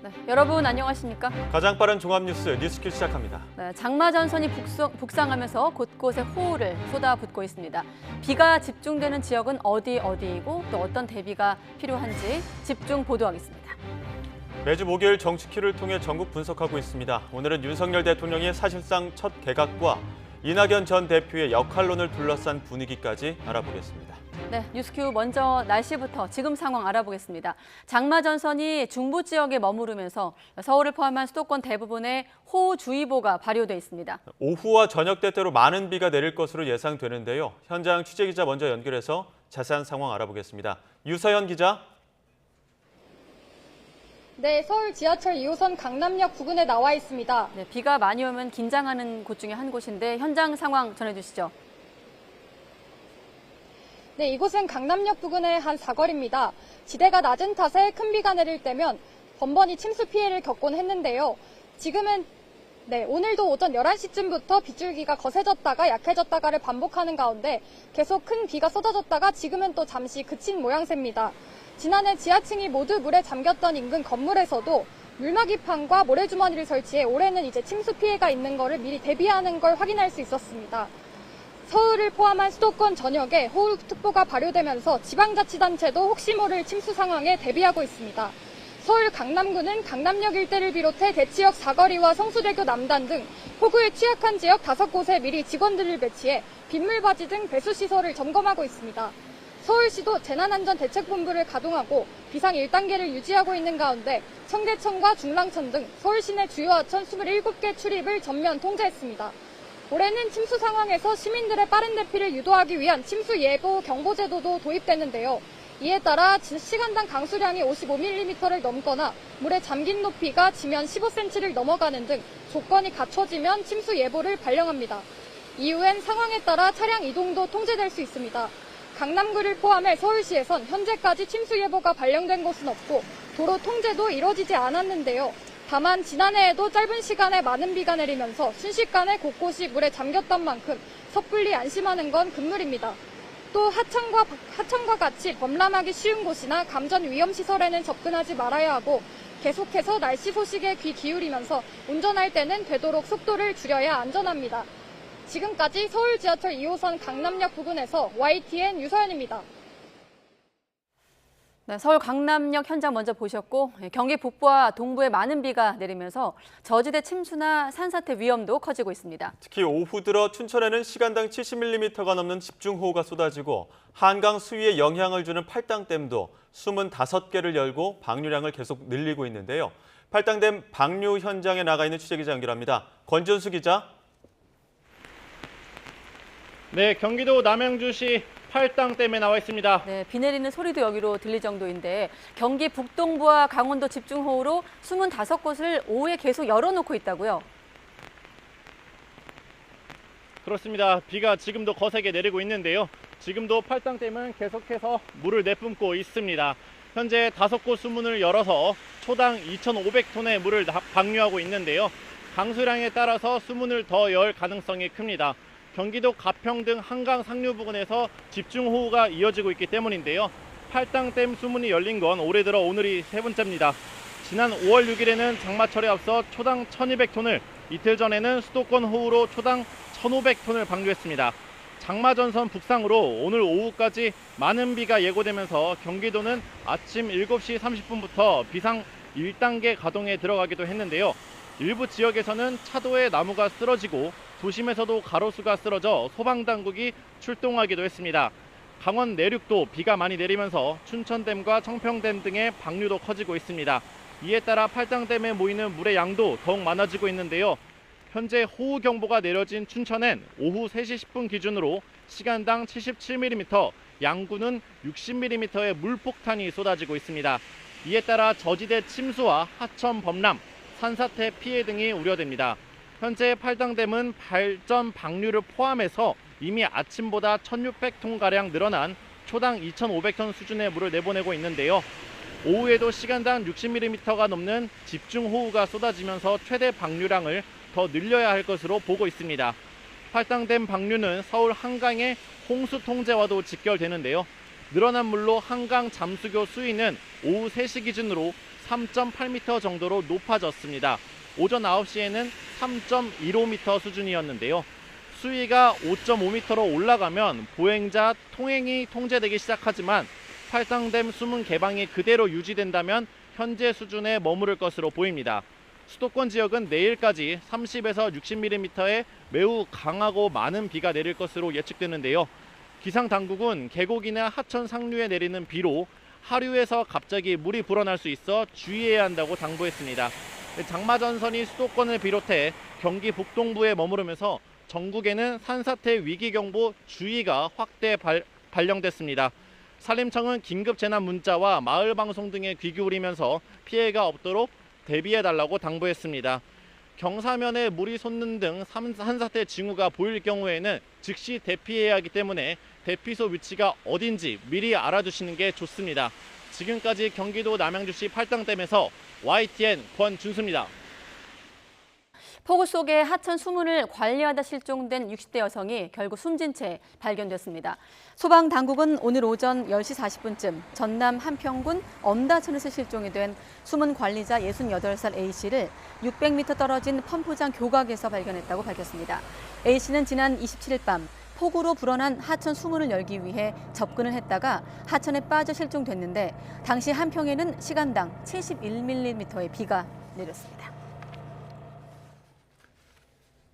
네, 여러분 안녕하십니까? 가장 빠른 종합뉴스 뉴스퀴즈 시작합니다. 네, 장마 전선이 북상하면서 곳곳에 호우를 쏟아붓고 있습니다. 비가 집중되는 지역은 어디이고 또 어떤 대비가 필요한지 집중 보도하겠습니다. 매주 목요일 정치큐를 통해 전국 분석하고 있습니다. 오늘은 윤석열 대통령의 사실상 첫 개각과 이낙연 전 대표의 역할론을 둘러싼 분위기까지 알아보겠습니다. 네, 뉴스큐 먼저 날씨부터 지금 상황 알아보겠습니다. 장마 전선이 중부 지역에 머무르면서 서울을 포함한 수도권 대부분에 호우주의보가 발효돼 있습니다. 오후와 저녁 때때로 많은 비가 내릴 것으로 예상되는데요. 현장 취재기자 먼저 연결해서 자세한 상황 알아보겠습니다. 유서연 기자. 네, 서울 지하철 2호선 강남역 부근에 나와 있습니다. 네, 비가 많이 오면 긴장하는 곳 중에 한 곳인데 현장 상황 전해주시죠. 네, 이곳은 강남역 부근의 한 사거리입니다. 지대가 낮은 탓에 큰 비가 내릴 때면 번번이 침수 피해를 겪곤 했는데요. 지금은 오늘도 오전 11시쯤부터 빗줄기가 거세졌다가 약해졌다가를 반복하는 가운데 계속 큰 비가 쏟아졌다가 지금은 또 잠시 그친 모양새입니다. 지난해 지하층이 모두 물에 잠겼던 인근 건물에서도 물막이판과 모래주머니를 설치해 올해는 이제 침수 피해가 있는 거를 미리 대비하는 걸 확인할 수 있었습니다. 서울을 포함한 수도권 전역에 호우특보가 발효되면서 지방자치단체도 혹시 모를 침수 상황에 대비하고 있습니다. 서울 강남구는 강남역 일대를 비롯해 대치역 사거리와 성수대교 남단 등 폭우에 취약한 지역 5곳에 미리 직원들을 배치해 빗물바지 등 배수시설을 점검하고 있습니다. 서울시도 재난안전대책본부를 가동하고 비상 1단계를 유지하고 있는 가운데 청계천과 중랑천 등 서울 시내 주요 하천 27개 출입을 전면 통제했습니다. 올해는 침수 상황에서 시민들의 빠른 대피를 유도하기 위한 침수 예보 경보 제도도 도입됐는데요. 이에 따라 시간당 강수량이 55mm를 넘거나 물에 잠긴 높이가 지면 15cm를 넘어가는 등 조건이 갖춰지면 침수 예보를 발령합니다. 이후엔 상황에 따라 차량 이동도 통제될 수 있습니다. 강남구를 포함해 서울시에선 현재까지 침수 예보가 발령된 곳은 없고 도로 통제도 이뤄지지 않았는데요. 다만 지난해에도 짧은 시간에 많은 비가 내리면서 순식간에 곳곳이 물에 잠겼던 만큼 섣불리 안심하는 건 금물입니다. 또 하천과 같이 범람하기 쉬운 곳이나 감전 위험시설에는 접근하지 말아야 하고 계속해서 날씨 소식에 귀 기울이면서 운전할 때는 되도록 속도를 줄여야 안전합니다. 지금까지 서울 지하철 2호선 강남역 부근에서 YTN 유서연입니다. 네, 서울 강남역 현장 먼저 보셨고 경기 북부와 동부에 많은 비가 내리면서 저지대 침수나 산사태 위험도 커지고 있습니다. 특히 오후 들어 춘천에는 시간당 70mm가 넘는 집중호우가 쏟아지고 한강 수위에 영향을 주는 팔당댐도 25개를 열고 방류량을 계속 늘리고 있는데요. 팔당댐 방류 현장에 나가 있는 취재기자 연결합니다. 권준수 기자. 네, 경기도 남양주시 팔당댐에 나와 있습니다. 네, 비 내리는 소리도 여기로 들릴 정도인데 경기 북동부와 강원도 집중호우로 25곳을 오후에 계속 열어놓고 있다고요? 그렇습니다. 비가 지금도 거세게 내리고 있는데요. 지금도 팔당댐은 계속해서 물을 내뿜고 있습니다. 현재 5곳 수문을 열어서 초당 2,500톤의 물을 방류하고 있는데요. 강수량에 따라서 수문을 더 열 가능성이 큽니다. 경기도 가평 등 한강 상류 부근에서 집중호우가 이어지고 있기 때문인데요. 팔당댐 수문이 열린 건 올해 들어 오늘이 3번째입니다. 지난 5월 6일에는 장마철에 앞서 초당 1,200톤을, 이틀 전에는 수도권 호우로 초당 1,500톤을 방류했습니다. 장마 전선 북상으로 오늘 오후까지 많은 비가 예고되면서 경기도는 아침 7시 30분부터 비상 1단계 가동에 들어가기도 했는데요. 일부 지역에서는 차도에 나무가 쓰러지고 도심에서도 가로수가 쓰러져 소방당국이 출동하기도 했습니다. 강원 내륙도 비가 많이 내리면서 춘천댐과 청평댐 등의 방류도 커지고 있습니다. 이에 따라 팔당댐에 모이는 물의 양도 더욱 많아지고 있는데요. 현재 호우경보가 내려진 춘천엔 오후 3시 10분 기준으로 시간당 77mm, 양구는 60mm의 물폭탄이 쏟아지고 있습니다. 이에 따라 저지대 침수와 하천 범람, 산사태 피해 등이 우려됩니다. 현재 팔당댐은 발전 방류를 포함해서 이미 아침보다 1,600톤가량 늘어난 초당 2,500톤 수준의 물을 내보내고 있는데요. 오후에도 시간당 60mm가 넘는 집중호우가 쏟아지면서 최대 방류량을 더 늘려야 할 것으로 보고 있습니다. 팔당댐 방류는 서울 한강의 홍수 통제와도 직결되는데요. 늘어난 물로 한강 잠수교 수위는 오후 3시 기준으로 3.8m 정도로 높아졌습니다. 오전 9시에는 3.15m 수준이었는데요. 수위가 5.5m로 올라가면 보행자 통행이 통제되기 시작하지만 팔당댐 수문 개방이 그대로 유지된다면 현재 수준에 머무를 것으로 보입니다. 수도권 지역은 내일까지 30에서 60mm의 매우 강하고 많은 비가 내릴 것으로 예측되는데요. 기상당국은 계곡이나 하천 상류에 내리는 비로 하류에서 갑자기 물이 불어날 수 있어 주의해야 한다고 당부했습니다. 장마전선이 수도권을 비롯해 경기 북동부에 머무르면서 전국에는 산사태 위기경보 주의가 확대 발령됐습니다. 산림청은 긴급재난 문자와 마을방송 등에 귀 기울이면서 피해가 없도록 대비해달라고 당부했습니다. 경사면에 물이 솟는 등 산사태 징후가 보일 경우에는 즉시 대피해야 하기 때문에 대피소 위치가 어딘지 미리 알아두시는 게 좋습니다. 지금까지 경기도 남양주시 팔당댐에서 YTN 권준수입니다. 폭우 속에 하천 수문을 관리하다 실종된 60대 여성이 결국 숨진 채 발견됐습니다. 소방당국은 오늘 오전 10시 40분쯤 전남 한평군 엄다천에서 실종이 된 수문 관리자 68살 A씨를 600m 떨어진 펌프장 교각에서 발견했다고 밝혔습니다. A씨는 지난 27일 밤 폭우로 불어난 하천 수문을 열기 위해 접근을 했다가 하천에 빠져 실종됐는데 당시 한평에는 시간당 71mm의 비가 내렸습니다.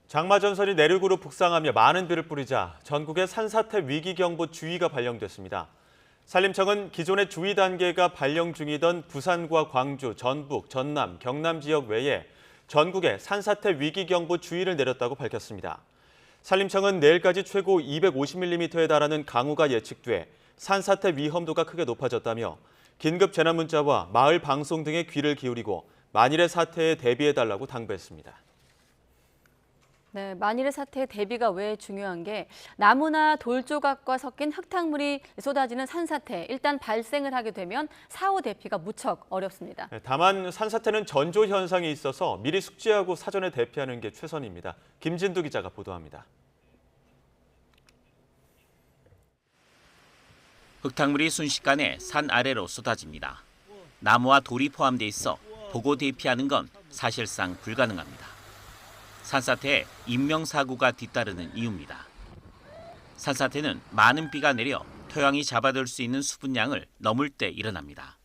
장마전선이 내륙으로 북상하며 많은 비를 뿌리자 전국에 산사태 위기경보 주의가 발령됐습니다. 산림청은 기존의 주의 단계가 발령 중이던 부산과 광주, 전북, 전남, 경남 지역 외에 전국에 산사태 위기경보 주의를 내렸다고 밝혔습니다. 산림청은 내일까지 최고 250mm에 달하는 강우가 예측돼 산사태 위험도가 크게 높아졌다며 긴급 재난 문자와 마을 방송 등에 귀를 기울이고 만일의 사태에 대비해달라고 당부했습니다. 네, 만일의 사태의 대비가 왜 중요한 게 나무나 돌 조각과 섞인 흙탕물이 쏟아지는 산사태, 일단 발생을 하게 되면 사후 대피가 무척 어렵습니다. 다만 산사태는 전조 현상이 있어서 미리 숙지하고 사전에 대피하는 게 최선입니다. 김진두 기자가 보도합니다. 흙탕물이 순식간에 산 아래로 쏟아집니다. 나무와 돌이 포함돼 있어 보고 대피하는 건 사실상 불가능합니다. 산사태에 인명사고가 뒤따르는 이유입니다. 산사태는 많은 비가 내려 토양이 잡아들 수 있는 수분량을 넘을 때 일어납니다.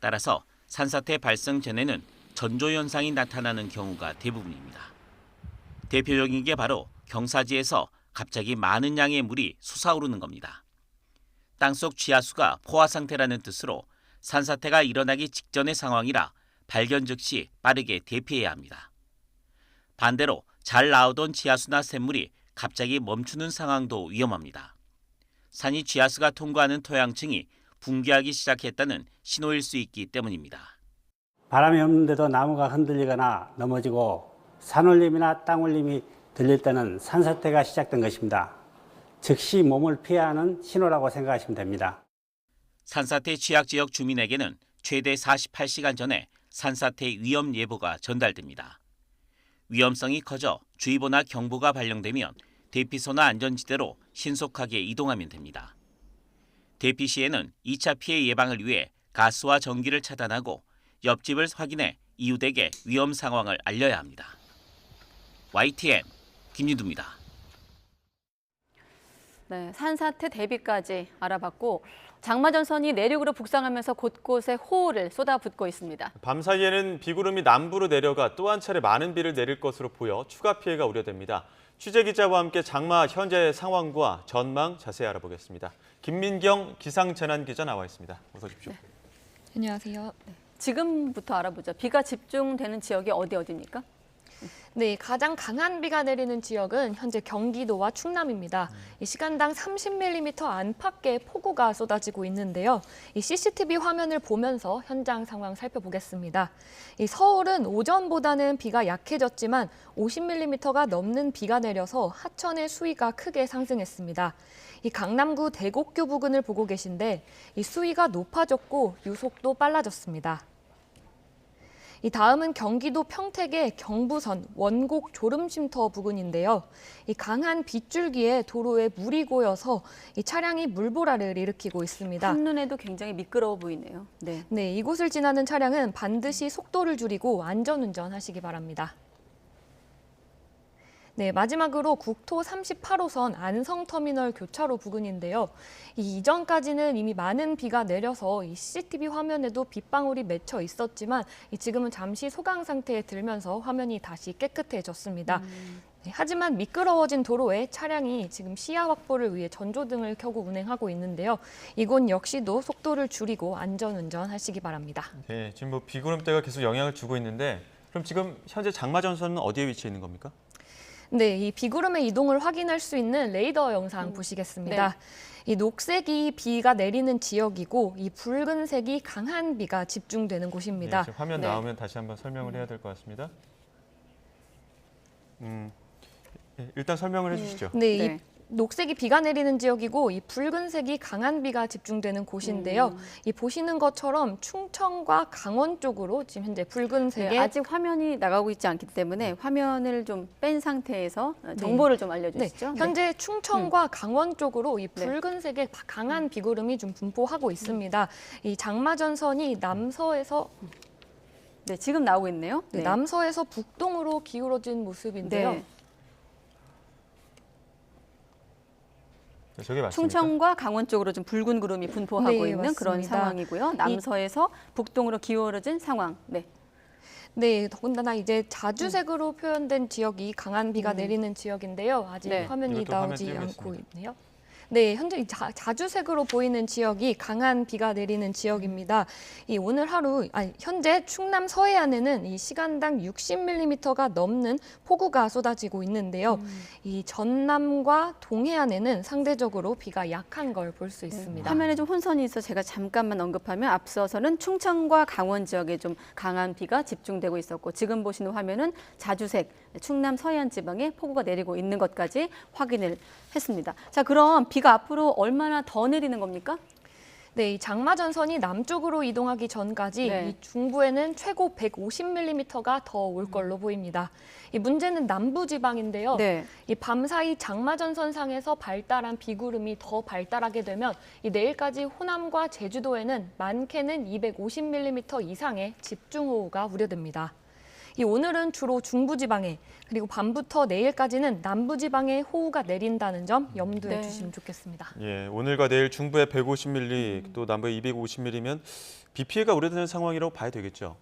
따라서 산사태 발생 전에는 전조현상이 나타나는 경우가 대부분입니다. 대표적인 게 바로 경사지에서 갑자기 많은 양의 물이 솟아오르는 겁니다. 땅속 지하수가 포화 상태라는 뜻으로 산사태가 일어나기 직전의 상황이라 발견 즉시 빠르게 대피해야 합니다. 반대로 잘 나오던 지하수나 샘물이 갑자기 멈추는 상황도 위험합니다. 산이 지하수가 통과하는 토양층이 붕괴하기 시작했다는 신호일 수 있기 때문입니다. 바람이 없는데도 나무가 흔들리거나 넘어지고 산울림이나 땅울림이 들릴 때는 산사태가 시작된 것입니다. 즉시 몸을 피해야 하는 신호라고 생각하시면 됩니다. 산사태 취약지역 주민에게는 최대 48시간 전에 산사태 위험 예보가 전달됩니다. 위험성이 커져 주의보나 경보가 발령되면 대피소나 안전지대로 신속하게 이동하면 됩니다. 대피 시에는 2차 피해 예방을 위해 가스와 전기를 차단하고 옆집을 확인해 이웃에게 위험 상황을 알려야 합니다. YTN 김유두입니다. 네, 산사태 대비까지 알아봤고 장마전선이 내륙으로 북상하면서 곳곳에 호우를 쏟아붓고 있습니다. 밤사이에는 비구름이 남부로 내려가 또 한 차례 많은 비를 내릴 것으로 보여 추가 피해가 우려됩니다. 취재기자와 함께 장마 현재 상황과 전망 자세히 알아보겠습니다. 김민경 기상재난기자 나와 있습니다. 어서 오십시오. 네. 안녕하세요. 지금부터 알아보죠. 비가 집중되는 지역이 어디입니까? 네, 가장 강한 비가 내리는 지역은 현재 경기도와 충남입니다. 이 시간당 30mm 안팎의 폭우가 쏟아지고 있는데요. 이 CCTV 화면을 보면서 현장 상황 살펴보겠습니다. 이 서울은 오전보다는 비가 약해졌지만 50mm가 넘는 비가 내려서 하천의 수위가 크게 상승했습니다. 이 강남구 대곡교 부근을 보고 계신데 이 수위가 높아졌고 유속도 빨라졌습니다. 이 다음은 경기도 평택의 경부선 원곡 졸음쉼터 부근인데요. 이 강한 빗줄기에 도로에 물이 고여서 이 차량이 물보라를 일으키고 있습니다. 한눈에도 굉장히 미끄러워 보이네요. 네. 네, 이곳을 지나는 차량은 반드시 속도를 줄이고 안전운전 하시기 바랍니다. 네, 마지막으로 국토 38호선 안성터미널 교차로 부근인데요. 이전까지는 이미 많은 비가 내려서 이 CCTV 화면에도 빗방울이 맺혀 있었지만 지금은 잠시 소강 상태에 들면서 화면이 다시 깨끗해졌습니다. 네, 하지만 미끄러워진 도로에 차량이 지금 시야 확보를 위해 전조등을 켜고 운행하고 있는데요. 이곳 역시도 속도를 줄이고 안전운전 하시기 바랍니다. 네, 지금 뭐 비구름대가 계속 영향을 주고 있는데 그럼 지금 현재 장마전선은 어디에 위치해 있는 겁니까? 네, 이 비구름의 이동을 확인할 수 있는 레이더 영상 보시겠습니다. 이 녹색이 비가 내리는 지역이고 이 붉은색이 강한 비가 집중되는 곳입니다. 네, 지금 화면 나오면 다시 한번 설명을 해야 될 것 같습니다. 일단 설명을 해주시죠. 네, 네. 이 녹색이 비가 내리는 지역이고 이 붉은색이 강한 비가 집중되는 곳인데요. 이 보시는 것처럼 충청과 강원 쪽으로 지금 현재 붉은색의 네, 아직 화면이 나가고 있지 않기 때문에 화면을 좀 뺀 상태에서 정보를 좀 알려주시죠. 네, 현재 충청과 강원 쪽으로 이 붉은색의 강한 비구름이 좀 분포하고 있습니다. 이 장마전선이 남서에서 네, 지금 나오고 있네요. 네, 남서에서 북동으로 기울어진 모습인데요. 네. 네, 저게 맞습니까? 충청과 강원 쪽으로 좀 붉은 구름이 분포하고 네, 있는 그런 맞습니다. 상황이고요. 남서에서 북동으로 기울어진 상황. 네. 네, 더군다나 이제 자주색으로 표현된 지역이 강한 비가 내리는 지역인데요. 아직 네. 화면이 이것도 화면 나오지 않고 띄우겠습니다. 있네요. 네, 현재 자주색으로 보이는 지역이 강한 비가 내리는 지역입니다. 이 오늘 하루, 현재 충남 서해안에는 이 시간당 60mm가 넘는 폭우가 쏟아지고 있는데요. 이 전남과 동해안에는 상대적으로 비가 약한 걸 볼 수 있습니다. 화면에 좀 혼선이 있어 제가 잠깐만 언급하면 앞서서는 충청과 강원 지역에 좀 강한 비가 집중되고 있었고 지금 보시는 화면은 자주색 충남 서해안 지방에 폭우가 내리고 있는 것까지 확인을 했습니다. 자, 그럼 비가 앞으로 얼마나 더 내리는 겁니까? 네, 이 장마전선이 남쪽으로 이동하기 전까지 네. 이 중부에는 최고 150mm가 더 올 걸로 보입니다. 이 문제는 남부지방인데요. 네. 이 밤사이 장마전선상에서 발달한 비구름이 더 발달하게 되면 이 내일까지 호남과 제주도에는 많게는 250mm 이상의 집중호우가 우려됩니다. 이 오늘은 주로 중부지방에 그리고 밤부터 내일까지는 남부지방에 호우가 내린다는 점 염두에 네. 두시면 좋겠습니다. 예, 오늘과 내일 중부에 150mm, 또 남부에 250mm면 비 피해가 우려되는 상황이라고 봐야 되겠죠.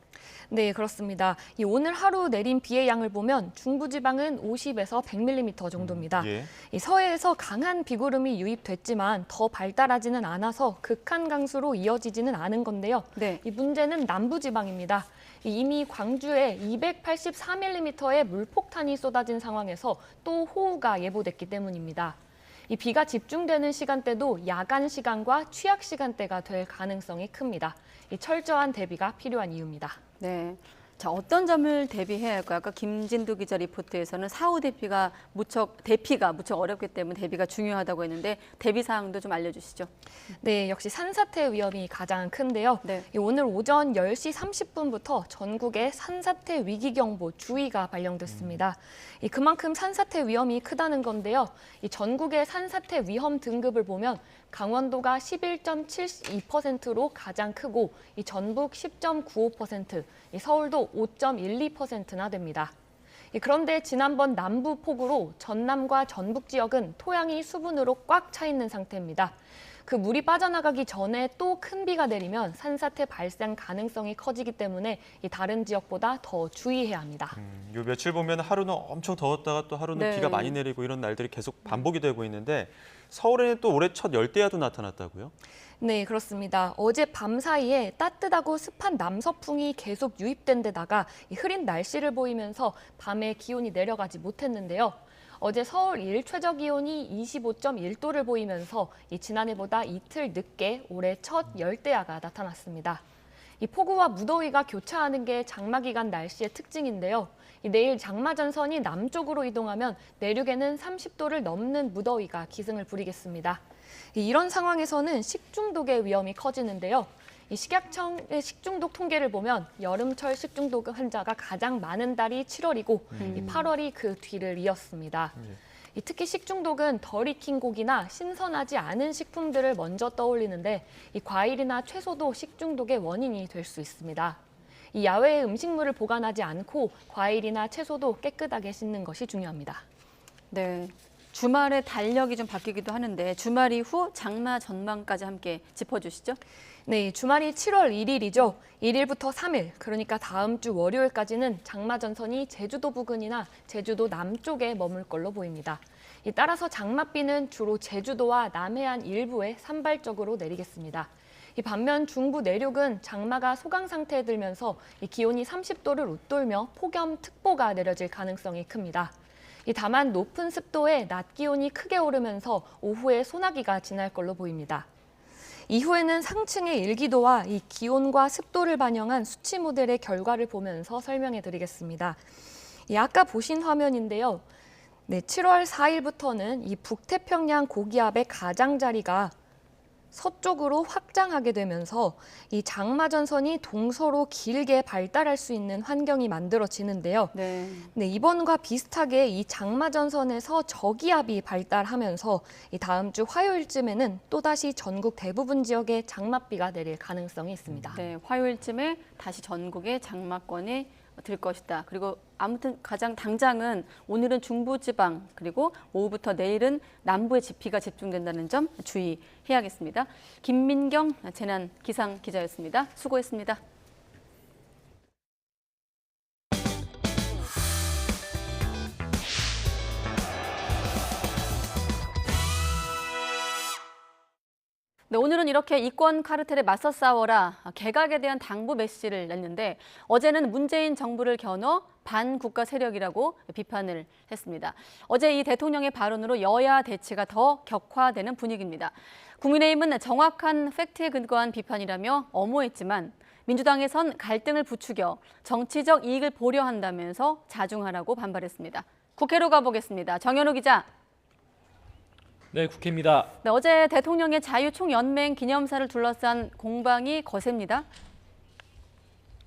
네, 그렇습니다. 이 오늘 하루 내린 비의 양을 보면 중부지방은 50에서 100mm 정도입니다. 예. 이 서해에서 강한 비구름이 유입됐지만 더 발달하지는 않아서 극한 강수로 이어지지는 않은 건데요. 네. 이 문제는 남부지방입니다. 이미 광주에 284mm의 물폭탄이 쏟아진 상황에서 또 호우가 예보됐기 때문입니다. 이 비가 집중되는 시간대도 야간 시간과 취약 시간대가 될 가능성이 큽니다. 이 철저한 대비가 필요한 이유입니다. 네. 자, 어떤 점을 대비해야 할까요? 아까 김진두 기자 리포트에서는 사후 대피가 무척 어렵기 때문에 대비가 중요하다고 했는데 대비 사항도 좀 알려주시죠. 네, 역시 산사태 위험이 가장 큰데요. 네. 오늘 오전 10시 30분부터 전국에 산사태 위기경보 주의가 발령됐습니다. 그만큼 산사태 위험이 크다는 건데요. 전국의 산사태 위험 등급을 보면 강원도가 11.72%로 가장 크고 전북 10.95%, 서울도 5.12%나 됩니다. 그런데 지난번 남부 폭우로 전남과 전북 지역은 토양이 수분으로 꽉 차 있는 상태입니다. 그 물이 빠져나가기 전에 또 큰 비가 내리면 산사태 발생 가능성이 커지기 때문에 다른 지역보다 더 주의해야 합니다. 요 며칠 보면 하루는 엄청 더웠다가 또 하루는 네. 비가 많이 내리고 이런 날들이 계속 반복이 되고 있는데 서울에는 또 올해 첫 열대야도 나타났다고요? 네, 그렇습니다. 어제 밤 사이에 따뜻하고 습한 남서풍이 계속 유입된 데다가 흐린 날씨를 보이면서 밤에 기온이 내려가지 못했는데요. 어제 서울 일최저 기온이 25.1도를 보이면서 지난해보다 이틀 늦게 올해 첫 열대야가 나타났습니다. 폭우와 무더위가 교차하는 게 장마 기간 날씨의 특징인데요. 내일 장마전선이 남쪽으로 이동하면 내륙에는 30도를 넘는 무더위가 기승을 부리겠습니다. 이런 상황에서는 식중독의 위험이 커지는데요. 이 식약청의 식중독 통계를 보면 여름철 식중독 환자가 가장 많은 달이 7월이고 이 8월이 그 뒤를 이었습니다. 이 특히 식중독은 덜 익힌 고기나 신선하지 않은 식품들을 먼저 떠올리는데 이 과일이나 채소도 식중독의 원인이 될 수 있습니다. 이 야외에 음식물을 보관하지 않고 과일이나 채소도 깨끗하게 씻는 것이 중요합니다. 네. 주말에 달력이 좀 바뀌기도 하는데 주말 이후 장마 전망까지 함께 짚어주시죠. 네, 주말이 7월 1일이죠. 1일부터 3일, 그러니까 다음 주 월요일까지는 장마 전선이 제주도 부근이나 제주도 남쪽에 머물 걸로 보입니다. 따라서 장맛비는 주로 제주도와 남해안 일부에 산발적으로 내리겠습니다. 반면 중부 내륙은 장마가 소강 상태에 들면서 기온이 30도를 웃돌며 폭염특보가 내려질 가능성이 큽니다. 다만 높은 습도에 낮 기온이 크게 오르면서 오후에 소나기가 지날 걸로 보입니다. 이후에는 상층의 일기도와 이 기온과 습도를 반영한 수치 모델의 결과를 보면서 설명해 드리겠습니다. 아까 보신 화면인데요. 네, 7월 4일부터는 이 북태평양 고기압의 가장자리가 서쪽으로 확장하게 되면서 이 장마 전선이 동서로 길게 발달할 수 있는 환경이 만들어지는데요. 네. 네, 이번과 비슷하게 이 장마 전선에서 저기압이 발달하면서 이 다음 주 화요일쯤에는 또다시 전국 대부분 지역에 장맛비가 내릴 가능성이 있습니다. 네, 화요일쯤에 다시 전국에 장마권이 들 것이다. 그리고 아무튼 가장 당장은 오늘은 중부지방 그리고 오후부터 내일은 남부에 비가 집중된다는 점 주의해야겠습니다. 김민경 재난기상기자였습니다. 수고했습니다. 네, 오늘은 이렇게 이권 카르텔에 맞서 싸워라 개각에 대한 당부 메시지를 냈는데 어제는 문재인 정부를 겨눠 반국가 세력이라고 비판을 했습니다. 어제 이 대통령의 발언으로 여야 대치가 더 격화되는 분위기입니다. 국민의힘은 정확한 팩트에 근거한 비판이라며 엄호했지만 민주당에선 갈등을 부추겨 정치적 이익을 보려 한다면서 자중하라고 반발했습니다. 국회로 가보겠습니다. 정현우 기자. 네, 국회입니다. 네, 어제 대통령의 자유총연맹 기념사를 둘러싼 공방이 거셉니다.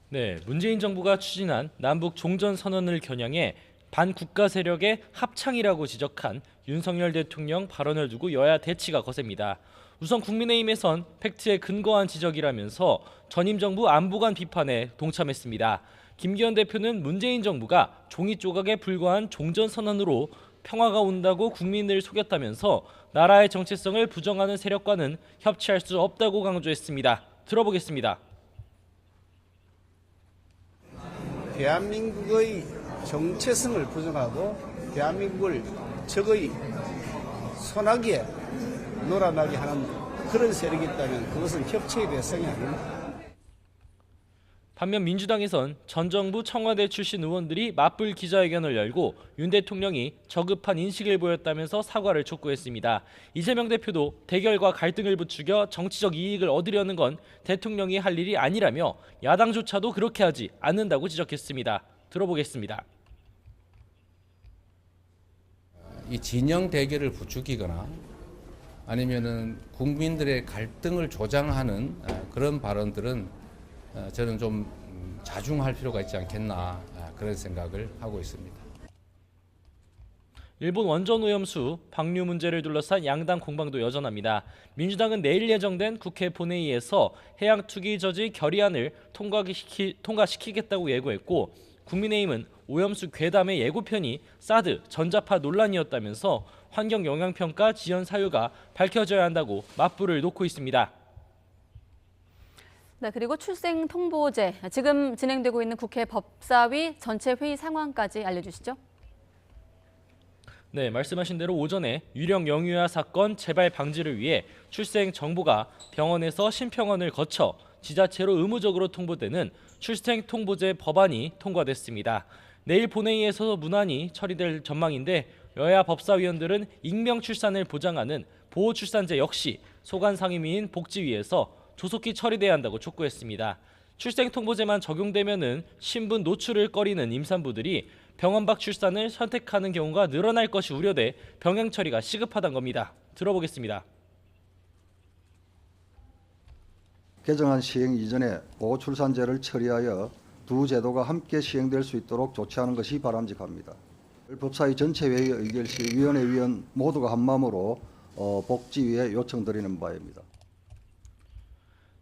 네, 문재인 정부가 추진한 남북 종전선언을 겨냥해 반국가 세력의 합창이라고 지적한 윤석열 대통령 발언을 두고 여야 대치가 거셉니다. 우선 국민의힘에선 팩트에 근거한 지적이라면서 전임 정부 안보관 비판에 동참했습니다. 김기현 대표는 문재인 정부가 종이 조각에 불과한 종전선언으로 평화가 온다고 국민을 속였다면서 나라의 정체성을 부정하는 세력과는 협치할 수 없다고 강조했습니다. 들어보겠습니다. 대한민국의 정체성을 부정하고 대한민국을 적의 소나기에 놀아나게 하는 그런 세력이 있다면 그것은 협치의 대상이 아닙니다. 반면 민주당에선 전 정부 청와대 출신 의원들이 맞불 기자회견을 열고 윤 대통령이 저급한 인식을 보였다면서 사과를 촉구했습니다. 이재명 대표도 대결과 갈등을 부추겨 정치적 이익을 얻으려는 건 대통령이 할 일이 아니라며 야당조차도 그렇게 하지 않는다고 지적했습니다. 들어보겠습니다. 이 진영 대결을 부추기거나 아니면은 국민들의 갈등을 조장하는 그런 발언들은 저는 좀 자중할 필요가 있지 않겠나 그런 생각을 하고 있습니다. 일본 원전 오염수 방류 문제를 둘러싼 양당 공방도 여전합니다. 민주당은 내일 예정된 국회 본회의에서 해양 투기 저지 결의안을 통과시키겠다고 예고했고 국민의힘은 오염수 괴담의 예고편이 사드 전자파 논란이었다면서 환경 영향평가 지연 사유가 밝혀져야 한다고 맞불을 놓고 있습니다. 네, 그리고 출생 통보제, 지금 진행되고 있는 국회 법사위 전체 회의 상황까지 알려주시죠. 네, 말씀하신 대로 오전에 유령 영유아 사건 재발 방지를 위해 출생 정보가 병원에서 심평원을 거쳐 지자체로 의무적으로 통보되는 출생 통보제 법안이 통과됐습니다. 내일 본회의에서 문안이 처리될 전망인데 여야 법사위원들은 익명 출산을 보장하는 보호출산제 역시 소관상임위인 복지위에서 조속히 처리돼야 한다고 촉구했습니다. 출생 통보제만 적용되면은 신분 노출을 꺼리는 임산부들이 병원 밖 출산을 선택하는 경우가 늘어날 것이 우려돼 병행 처리가 시급하다는 겁니다. 들어보겠습니다. 개정안 시행 이전에 보호출산제를 처리하여 두 제도가 함께 시행될 수 있도록 조치하는 것이 바람직합니다. 법사위 전체회의 의결 시 위원회 위원 모두가 한마음으로 복지위에 요청드리는 바입니다.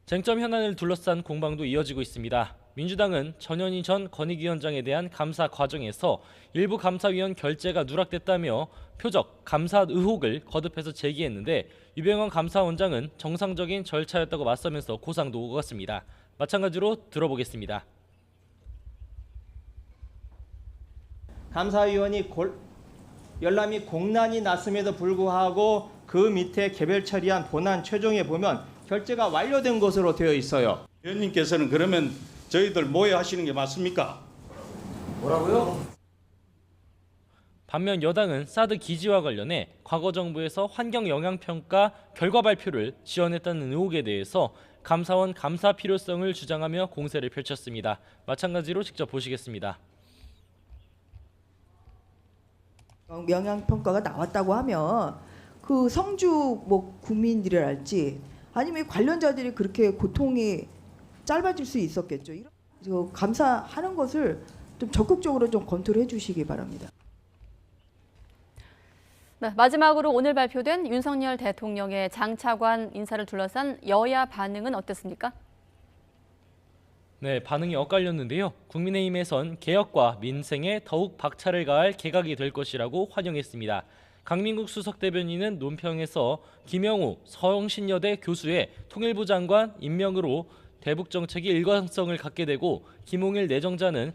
쟁점 현안을 둘러싼 공방도 이어지고 있습니다. 민주당은 전현희 전 권익위원장에 대한 감사 과정에서 일부 감사위원 결재가 누락됐다며 표적 감사 의혹을 거듭해서 제기했는데 유병헌 감사원장은 정상적인 절차였다고 맞서면서 고상도 오고 갔습니다. 마찬가지로 들어보겠습니다. 감사위원이 열람이 공란이 났음에도 불구하고 그 밑에 개별 처리한 본안 최종에 보면 결재가 완료된 것으로 되어 있어요. 위원님께서는 그러면 저희들 모여하시는 게 맞습니까? 뭐라고요? 반면 여당은 사드 기지와 관련해 과거 정부에서 환경 영향 평가 결과 발표를 지원했다는 의혹에 대해서 감사원 감사 필요성을 주장하며 공세를 펼쳤습니다. 마찬가지로 직접 보시겠습니다. 영향 평가가 나왔다고 하면 그 성주 국민들이랄지 아니면 관련자들이 그렇게 고통이 짧아질 수 있었겠죠. 감사하는 것을 좀 적극적으로 좀 검토를 해주시기 바랍니다. 네, 마지막으로 오늘 발표된 윤석열 대통령의 장차관 인사를 둘러싼 여야 반응은 어떻습니까? 네, 반응이 엇갈렸는데요. 국민의힘에선 개혁과 민생에 더욱 박차를 가할 개각이 될 것이라고 환영했습니다. 강민국 수석대변인은 논평에서 김영우 서영신여대 교수의 통일부 장관 임명으로 대북 정책이 일관성을 갖게 되고 김홍일 내정자는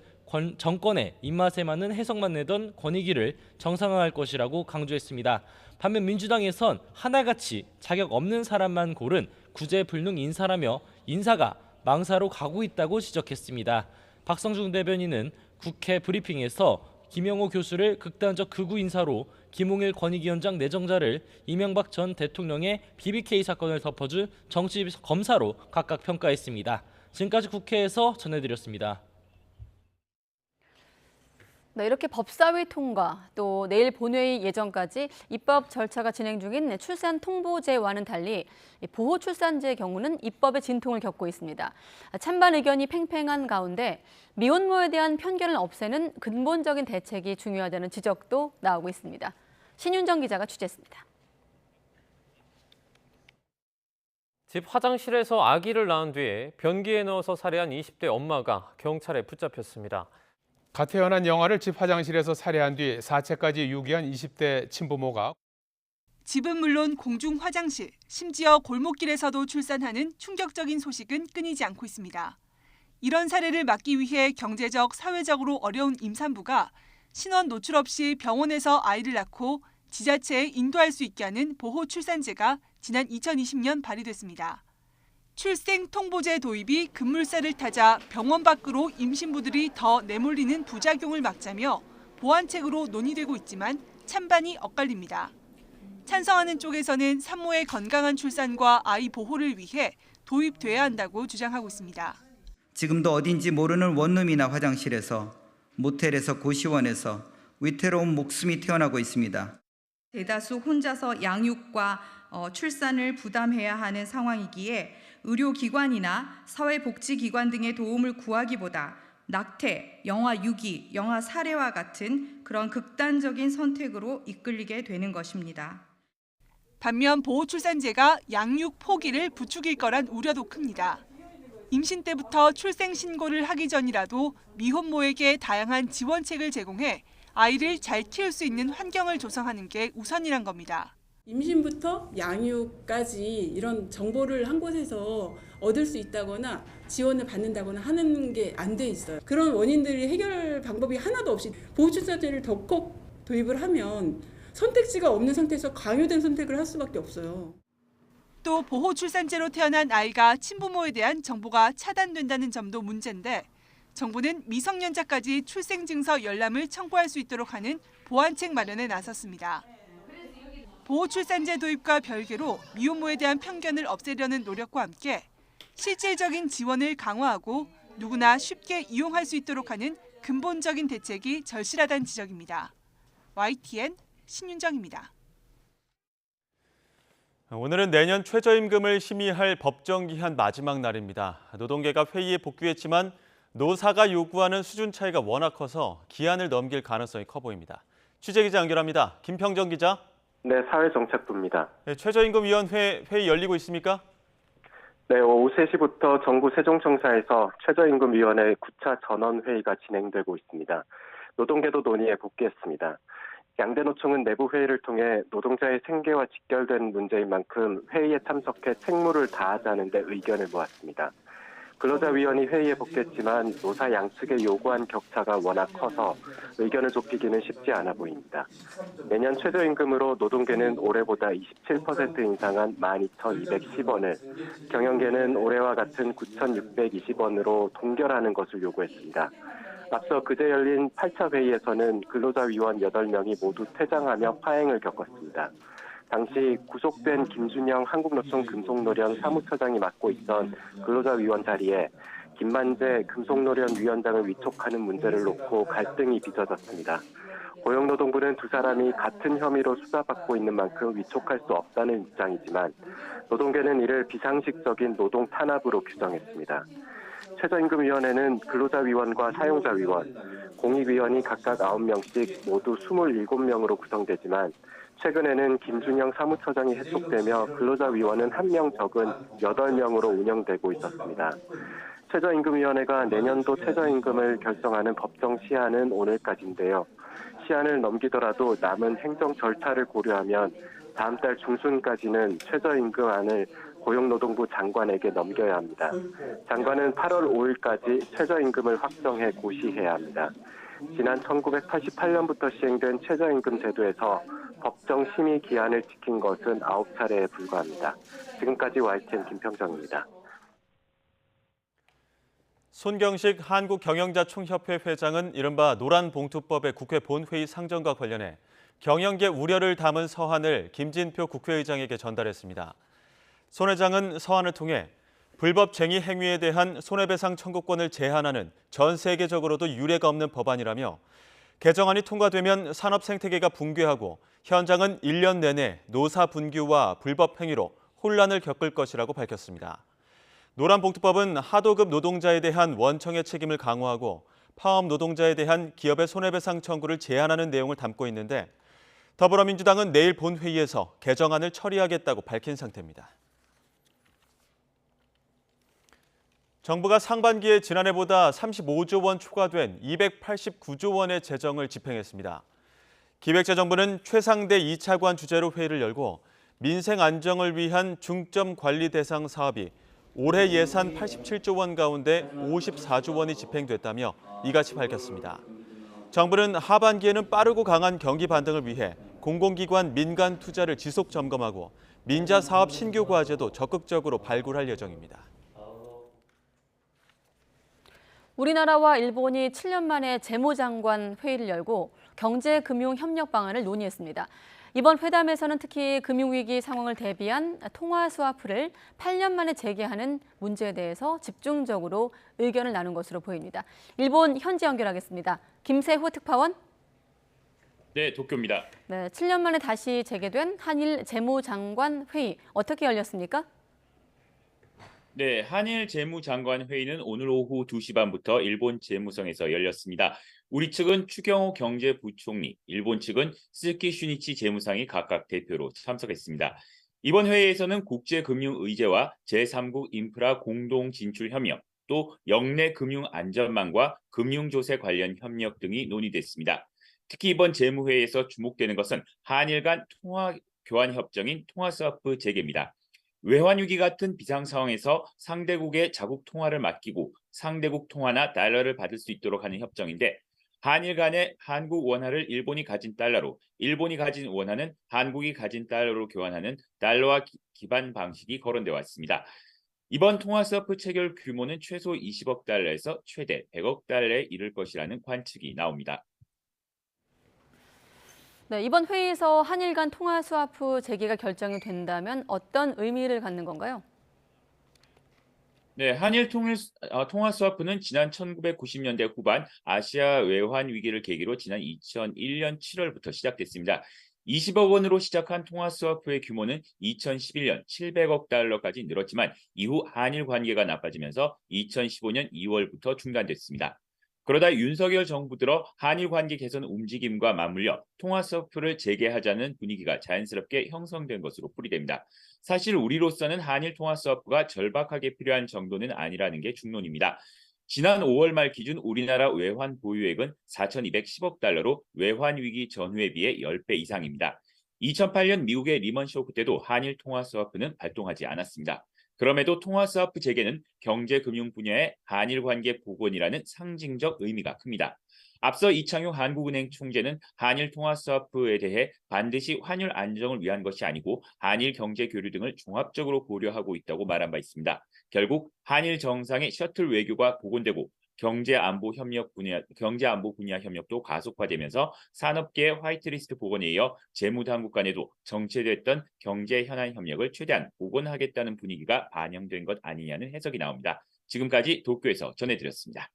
정권의 입맛에 맞는 해석만 내던 권익위를 정상화할 것이라고 강조했습니다. 반면 민주당에선 하나같이 자격 없는 사람만 고른 구제불능 인사라며 인사가 망사로 가고 있다고 지적했습니다. 박성중 대변인은 국회 브리핑에서 김영호 교수를 극단적 극우 인사로 김홍일 권익위원장 내정자를 이명박 전 대통령의 BBK 사건을 덮어줄 정치 검사로 각각 평가했습니다. 지금까지 국회에서 전해드렸습니다. 네, 이렇게 법사위 통과, 또 내일 본회의 예정까지 입법 절차가 진행 중인 출산 통보제와는 달리 보호 출산제의 경우는 입법의 진통을 겪고 있습니다. 찬반 의견이 팽팽한 가운데 미혼모에 대한 편견을 없애는 근본적인 대책이 중요하다는 지적도 나오고 있습니다. 신윤정 기자가 취재했습니다. 집 화장실에서 아기를 낳은 뒤에 변기에 넣어서 살해한 20대 엄마가 경찰에 붙잡혔습니다. 갓 태어난 영아를 집 화장실에서 살해한 뒤 사체까지 유기한 20대 친부모가 집은 물론 공중 화장실, 심지어 골목길에서도 출산하는 충격적인 소식은 끊이지 않고 있습니다. 이런 사례를 막기 위해 경제적, 사회적으로 어려운 임산부가 신원 노출 없이 병원에서 아이를 낳고 지자체에 인도할 수 있게 하는 보호 출산제가 지난 2020년 발의됐습니다. 출생 통보제 도입이 급물살을 타자 병원 밖으로 임신부들이 더 내몰리는 부작용을 막자며 보완책으로 논의되고 있지만 찬반이 엇갈립니다. 찬성하는 쪽에서는 산모의 건강한 출산과 아이 보호를 위해 도입돼야 한다고 주장하고 있습니다. 지금도 어딘지 모르는 원룸이나 화장실에서, 모텔에서, 고시원에서 위태로운 목숨이 태어나고 있습니다. 대다수 혼자서 양육과 출산을 부담해야 하는 상황이기에 의료기관이나 사회복지기관 등의 도움을 구하기보다 낙태, 영아 유기, 영아 살해와 같은 그런 극단적인 선택으로 이끌리게 되는 것입니다. 반면 보호출산제가 양육 포기를 부추길 거란 우려도 큽니다. 임신 때부터 출생 신고를 하기 전이라도 미혼모에게 다양한 지원책을 제공해 아이를 잘 키울 수 있는 환경을 조성하는 게 우선이란 겁니다. 임신부터 양육까지 이런 정보를 한 곳에서 얻을 수 있다거나 지원을 받는다거나 하는 게 안 돼 있어요. 그런 원인들이 해결 방법이 하나도 없이 보호출산제를 덜컥 도입을 하면 선택지가 없는 상태에서 강요된 선택을 할 수밖에 없어요. 또 보호출산제로 태어난 아이가 친부모에 대한 정보가 차단된다는 점도 문제인데 정부는 미성년자까지 출생증서 열람을 청구할 수 있도록 하는 보완책 마련에 나섰습니다. 보호출산제 도입과 별개로 미혼모에 대한 편견을 없애려는 노력과 함께 실질적인 지원을 강화하고 누구나 쉽게 이용할 수 있도록 하는 근본적인 대책이 절실하다는 지적입니다. YTN 신윤정입니다. 오늘은 내년 최저임금을 심의할 법정 기한 마지막 날입니다. 노동계가 회의에 복귀했지만 노사가 요구하는 수준 차이가 워낙 커서 기한을 넘길 가능성이 커 보입니다. 취재기자 연결합니다. 김평정 기자. 네, 사회정책부입니다. 최저임금위원회 회의 열리고 있습니까? 네, 오후 3시부터 정부 세종청사에서 최저임금위원회 9차 전원회의가 진행되고 있습니다. 노동계도 논의에 복귀했습니다. 양대 노총은 내부 회의를 통해 노동자의 생계와 직결된 문제인 만큼 회의에 참석해 책무를 다하자는 데 의견을 모았습니다. 근로자위원이 회의에 복귀했지만 노사 양측의 요구한 격차가 워낙 커서 의견을 좁히기는 쉽지 않아 보입니다. 내년 최저임금으로 노동계는 올해보다 27% 인상한 12,210원을, 경영계는 올해와 같은 9,620원으로 동결하는 것을 요구했습니다. 앞서 그제 열린 8차 회의에서는 근로자위원 8명이 모두 퇴장하며 파행을 겪었습니다. 당시 구속된 김준영 한국노총 금속노련 사무처장이 맡고 있던 근로자위원 자리에 김만재 금속노련 위원장을 위촉하는 문제를 놓고 갈등이 빚어졌습니다. 고용노동부는 두 사람이 같은 혐의로 수사받고 있는 만큼 위촉할 수 없다는 입장이지만 노동계는 이를 비상식적인 노동 탄압으로 규정했습니다. 최저임금위원회는 근로자위원과 사용자위원, 공익위원이 각각 9명씩 모두 27명으로 구성되지만 최근에는 김준영 사무처장이 해촉되며 근로자위원은 1명 적은 8명으로 운영되고 있었습니다. 최저임금위원회가 내년도 최저임금을 결정하는 법정 시한은 오늘까지인데요. 시한을 넘기더라도 남은 행정 절차를 고려하면 다음 달 중순까지는 최저임금안을 고용노동부 장관에게 넘겨야 합니다. 장관은 8월 5일까지 최저임금을 확정해 고시해야 합니다. 지난 1988년부터 시행된 최저임금 제도에서 법정 심의 기한을 지킨 것은 9차례에 불과합니다. 지금까지 YTN 김평정입니다. 손경식 한국경영자총협회 회장은 이른바 노란봉투법의 국회 본회의 상정과 관련해 경영계 우려를 담은 서한을 김진표 국회의장에게 전달했습니다. 손 회장은 서한을 통해 불법쟁이 행위에 대한 손해배상 청구권을 제한하는 전 세계적으로도 유례가 없는 법안이라며 개정안이 통과되면 산업 생태계가 붕괴하고 현장은 1년 내내 노사 분규와 불법 행위로 혼란을 겪을 것이라고 밝혔습니다. 노란봉투법은 하도급 노동자에 대한 원청의 책임을 강화하고 파업 노동자에 대한 기업의 손해배상 청구를 제한하는 내용을 담고 있는데 더불어민주당은 내일 본회의에서 개정안을 처리하겠다고 밝힌 상태입니다. 정부가 상반기에 지난해보다 35조 원 추가된 289조 원의 재정을 집행했습니다. 기획재정부는 최상대 2차관 주제로 회의를 열고 민생 안정을 위한 중점 관리 대상 사업이 올해 예산 87조 원 가운데 54조 원이 집행됐다며 이같이 밝혔습니다. 정부는 하반기에는 빠르고 강한 경기 반등을 위해 공공기관 민간 투자를 지속 점검하고 민자 사업 신규 과제도 적극적으로 발굴할 예정입니다. 우리나라와 일본이 7년 만에 재무장관 회의를 열고 경제금융협력 방안을 논의했습니다. 이번 회담에서는 특히 금융위기 상황을 대비한 통화스와프를 8년 만에 재개하는 문제에 대해서 집중적으로 의견을 나눈 것으로 보입니다. 일본 현지 연결하겠습니다. 김세호 특파원. 네, 도쿄입니다. 네, 7년 만에 다시 재개된 한일 재무장관 회의 어떻게 열렸습니까? 네, 한일 재무장관 회의는 오늘 오후 2시 반부터 일본 재무성에서 열렸습니다. 우리 측은 추경호 경제부총리, 일본 측은 스즈키 슈니치 재무상이 각각 대표로 참석했습니다. 이번 회의에서는 국제금융의제와 제3국 인프라 공동 진출 협력, 또 역내 금융 안전망과 금융조세 관련 협력 등이 논의됐습니다. 특히 이번 재무회의에서 주목되는 것은 한일 간 통화 교환 협정인 통화스와프 재개입니다. 외환위기 같은 비상상황에서 상대국의 자국 통화를 맡기고 상대국 통화나 달러를 받을 수 있도록 하는 협정인데 한일 간의 한국 원화를 일본이 가진 달러로, 일본이 가진 원화는 한국이 가진 달러로 교환하는 달러화 기반 방식이 거론돼 왔습니다. 이번 통화스와프 체결 규모는 최소 20억 달러에서 최대 100억 달러에 이를 것이라는 관측이 나옵니다. 네, 이번 회의에서 한일 간 통화 스와프 재개가 결정이 된다면 어떤 의미를 갖는 건가요? 네, 한일 통화 스와프는 지난 1990년대 후반 아시아 외환 위기를 계기로 지난 2001년 7월부터 시작됐습니다. 20억 원으로 시작한 통화스와프의 규모는 2011년 700억 달러까지 늘었지만 이후 한일 관계가 나빠지면서 2015년 2월부터 중단됐습니다. 그러다 윤석열 정부 들어 한일 관계 개선 움직임과 맞물려 통화스와프를 재개하자는 분위기가 자연스럽게 형성된 것으로 풀이됩니다. 사실 우리로서는 한일 통화스와프가 절박하게 필요한 정도는 아니라는 게 중론입니다. 지난 5월 말 기준 우리나라 외환 보유액은 4,210억 달러로 외환 위기 전후에 비해 10배 이상입니다. 2008년 미국의 리먼 쇼크 때도 한일 통화스와프는 발동하지 않았습니다. 그럼에도 통화스와프 재개는 경제금융 분야의 한일 관계 복원이라는 상징적 의미가 큽니다. 앞서 이창용 한국은행 총재는 한일 통화스와프에 대해 반드시 환율 안정을 위한 것이 아니고 한일 경제 교류 등을 종합적으로 고려하고 있다고 말한 바 있습니다. 결국 한일 정상의 셔틀 외교가 복원되고 경제 안보 분야 협력도 가속화되면서 산업계의 화이트리스트 복원에 이어 재무당국 간에도 정체됐던 경제 현안 협력을 최대한 복원하겠다는 분위기가 반영된 것 아니냐는 해석이 나옵니다. 지금까지 도쿄에서 전해드렸습니다.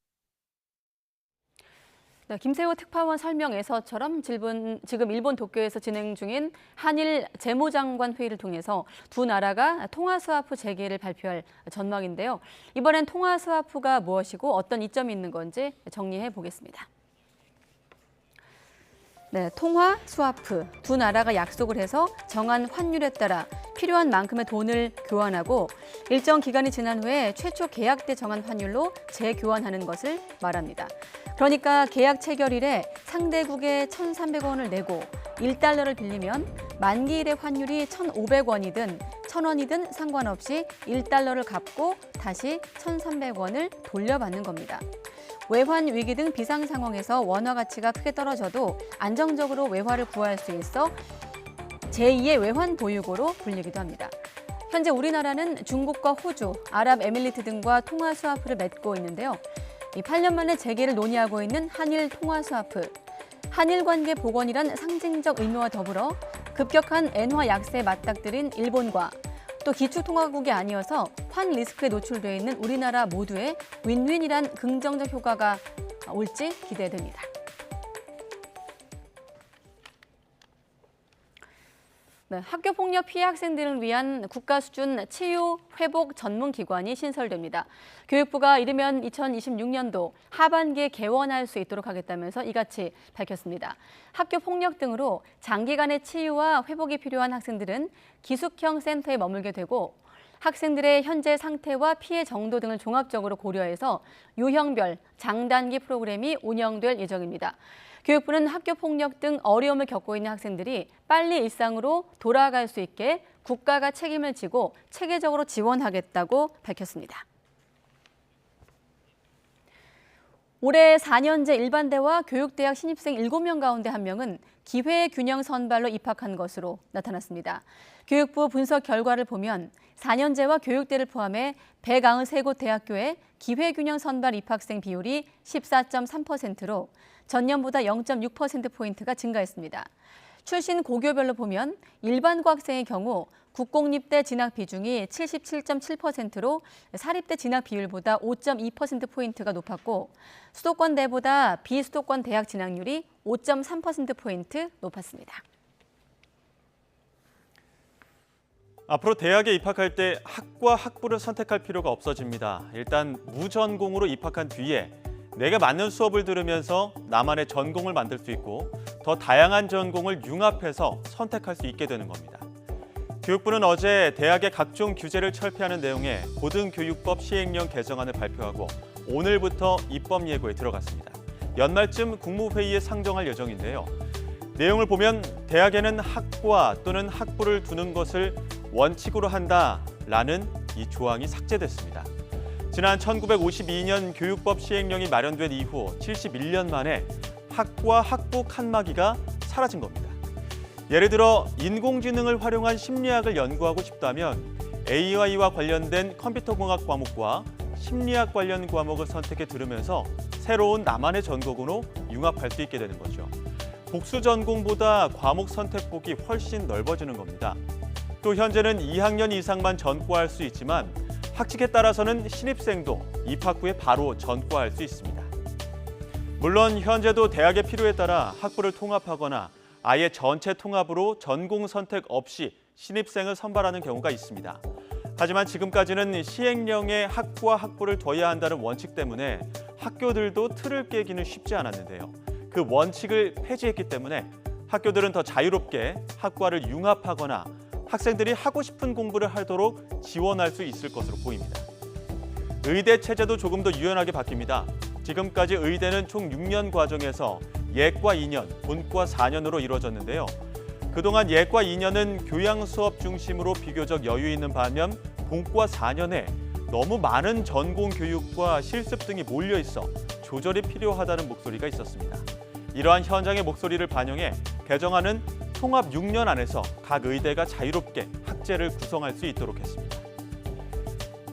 네, 김세호 특파원 설명에서처럼 지금 일본 도쿄에서 진행 중인 한일 재무장관 회의를 통해서 두 나라가 통화스와프 재개를 발표할 전망인데요. 이번엔 통화스와프가 무엇이고 어떤 이점이 있는 건지 정리해 보겠습니다. 네, 통화 스와프. 두 나라가 약속을 해서 정한 환율에 따라 필요한 만큼의 돈을 교환하고 일정 기간이 지난 후에 최초 계약 때 정한 환율로 재교환하는 것을 말합니다. 그러니까 계약 체결일에 상대국에 1,300원을 내고 1달러를 빌리면 만기일의 환율이 1,500원이든 1,000원이든 상관없이 1달러를 갚고 다시 1,300원을 돌려받는 겁니다. 외환 위기 등 비상 상황에서 원화 가치가 크게 떨어져도 안정적으로 외화를 구할 수 있어 제2의 외환 보유고로 불리기도 합니다. 현재 우리나라는 중국과 호주, 아랍에미리트 등과 통화 스와프를 맺고 있는데요. 8년 만에 재개를 논의하고 있는 한일 통화 스와프. 한일 관계 복원이란 상징적 의미와 더불어 급격한 엔화 약세에 맞닥뜨린 일본과 또 기축통화국이 아니어서 환 리스크에 노출되어 있는 우리나라 모두의 윈윈이란 긍정적 효과가 올지 기대됩니다. 네, 학교폭력 피해 학생들을 위한 국가 수준 치유 회복 전문 기관이 신설됩니다. 교육부가 이르면 2026년도 하반기에 개원할 수 있도록 하겠다면서 이같이 밝혔습니다. 학교폭력 등으로 장기간의 치유와 회복이 필요한 학생들은 기숙형 센터에 머물게 되고 학생들의 현재 상태와 피해 정도 등을 종합적으로 고려해서 유형별 장단기 프로그램이 운영될 예정입니다. 교육부는 학교폭력 등 어려움을 겪고 있는 학생들이 빨리 일상으로 돌아갈 수 있게 국가가 책임을 지고 체계적으로 지원하겠다고 밝혔습니다. 올해 4년제 일반대와 교육대학 신입생 7명 가운데 1명은 기회균형 선발로 입학한 것으로 나타났습니다. 교육부 분석 결과를 보면 4년제와 교육대를 포함해 193곳 대학교의 기회균형 선발 입학생 비율이 14.3%로 전년보다 0.6%포인트가 증가했습니다. 출신 고교별로 보면 일반고 학생의 경우 국공립대 진학 비중이 77.7%로 사립대 진학 비율보다 5.2%포인트가 높았고 수도권대보다 비수도권 대학 진학률이 5.3%포인트 높았습니다. 앞으로 대학에 입학할 때 학과 학부를 선택할 필요가 없어집니다. 일단 무전공으로 입학한 뒤에 내가 맞는 수업을 들으면서 나만의 전공을 만들 수 있고 더 다양한 전공을 융합해서 선택할 수 있게 되는 겁니다. 교육부는 어제 대학의 각종 규제를 철폐하는 내용의 고등교육법 시행령 개정안을 발표하고 오늘부터 입법 예고에 들어갔습니다. 연말쯤 국무회의에 상정할 예정인데요. 내용을 보면 대학에는 학과 또는 학부를 두는 것을 원칙으로 한다라는 이 조항이 삭제됐습니다. 지난 1952년 교육법 시행령이 마련된 이후 71년 만에 학과 학부 칸막이가 사라진 겁니다. 예를 들어 인공지능을 활용한 심리학을 연구하고 싶다면 AI와 관련된 컴퓨터공학 과목과 심리학 관련 과목을 선택해 들으면서 새로운 나만의 전공으로 융합할 수 있게 되는 거죠. 복수 전공보다 과목 선택폭이 훨씬 넓어지는 겁니다. 또 현재는 2학년 이상만 전과할 수 있지만 학칙에 따라서는 신입생도 입학 후에 바로 전과할 수 있습니다. 물론 현재도 대학의 필요에 따라 학부를 통합하거나 아예 전체 통합으로 전공 선택 없이 신입생을 선발하는 경우가 있습니다. 하지만 지금까지는 시행령에 학부와 학부를 둬야 한다는 원칙 때문에 학교들도 틀을 깨기는 쉽지 않았는데요. 그 원칙을 폐지했기 때문에 학교들은 더 자유롭게 학과를 융합하거나 학생들이 하고 싶은 공부를 하도록 지원할 수 있을 것으로 보입니다. 의대 체제도 조금 더 유연하게 바뀝니다. 지금까지 의대는 총 6년 과정에서 예과 2년, 본과 4년으로 이루어졌는데요. 그동안 예과 2년은 교양 수업 중심으로 비교적 여유 있는 반면 본과 4년에 너무 많은 전공 교육과 실습 등이 몰려 있어 조절이 필요하다는 목소리가 있었습니다. 이러한 현장의 목소리를 반영해 개정안은 통합 6년 안에서 각 의대가 자유롭게 학제를 구성할 수 있도록 했습니다.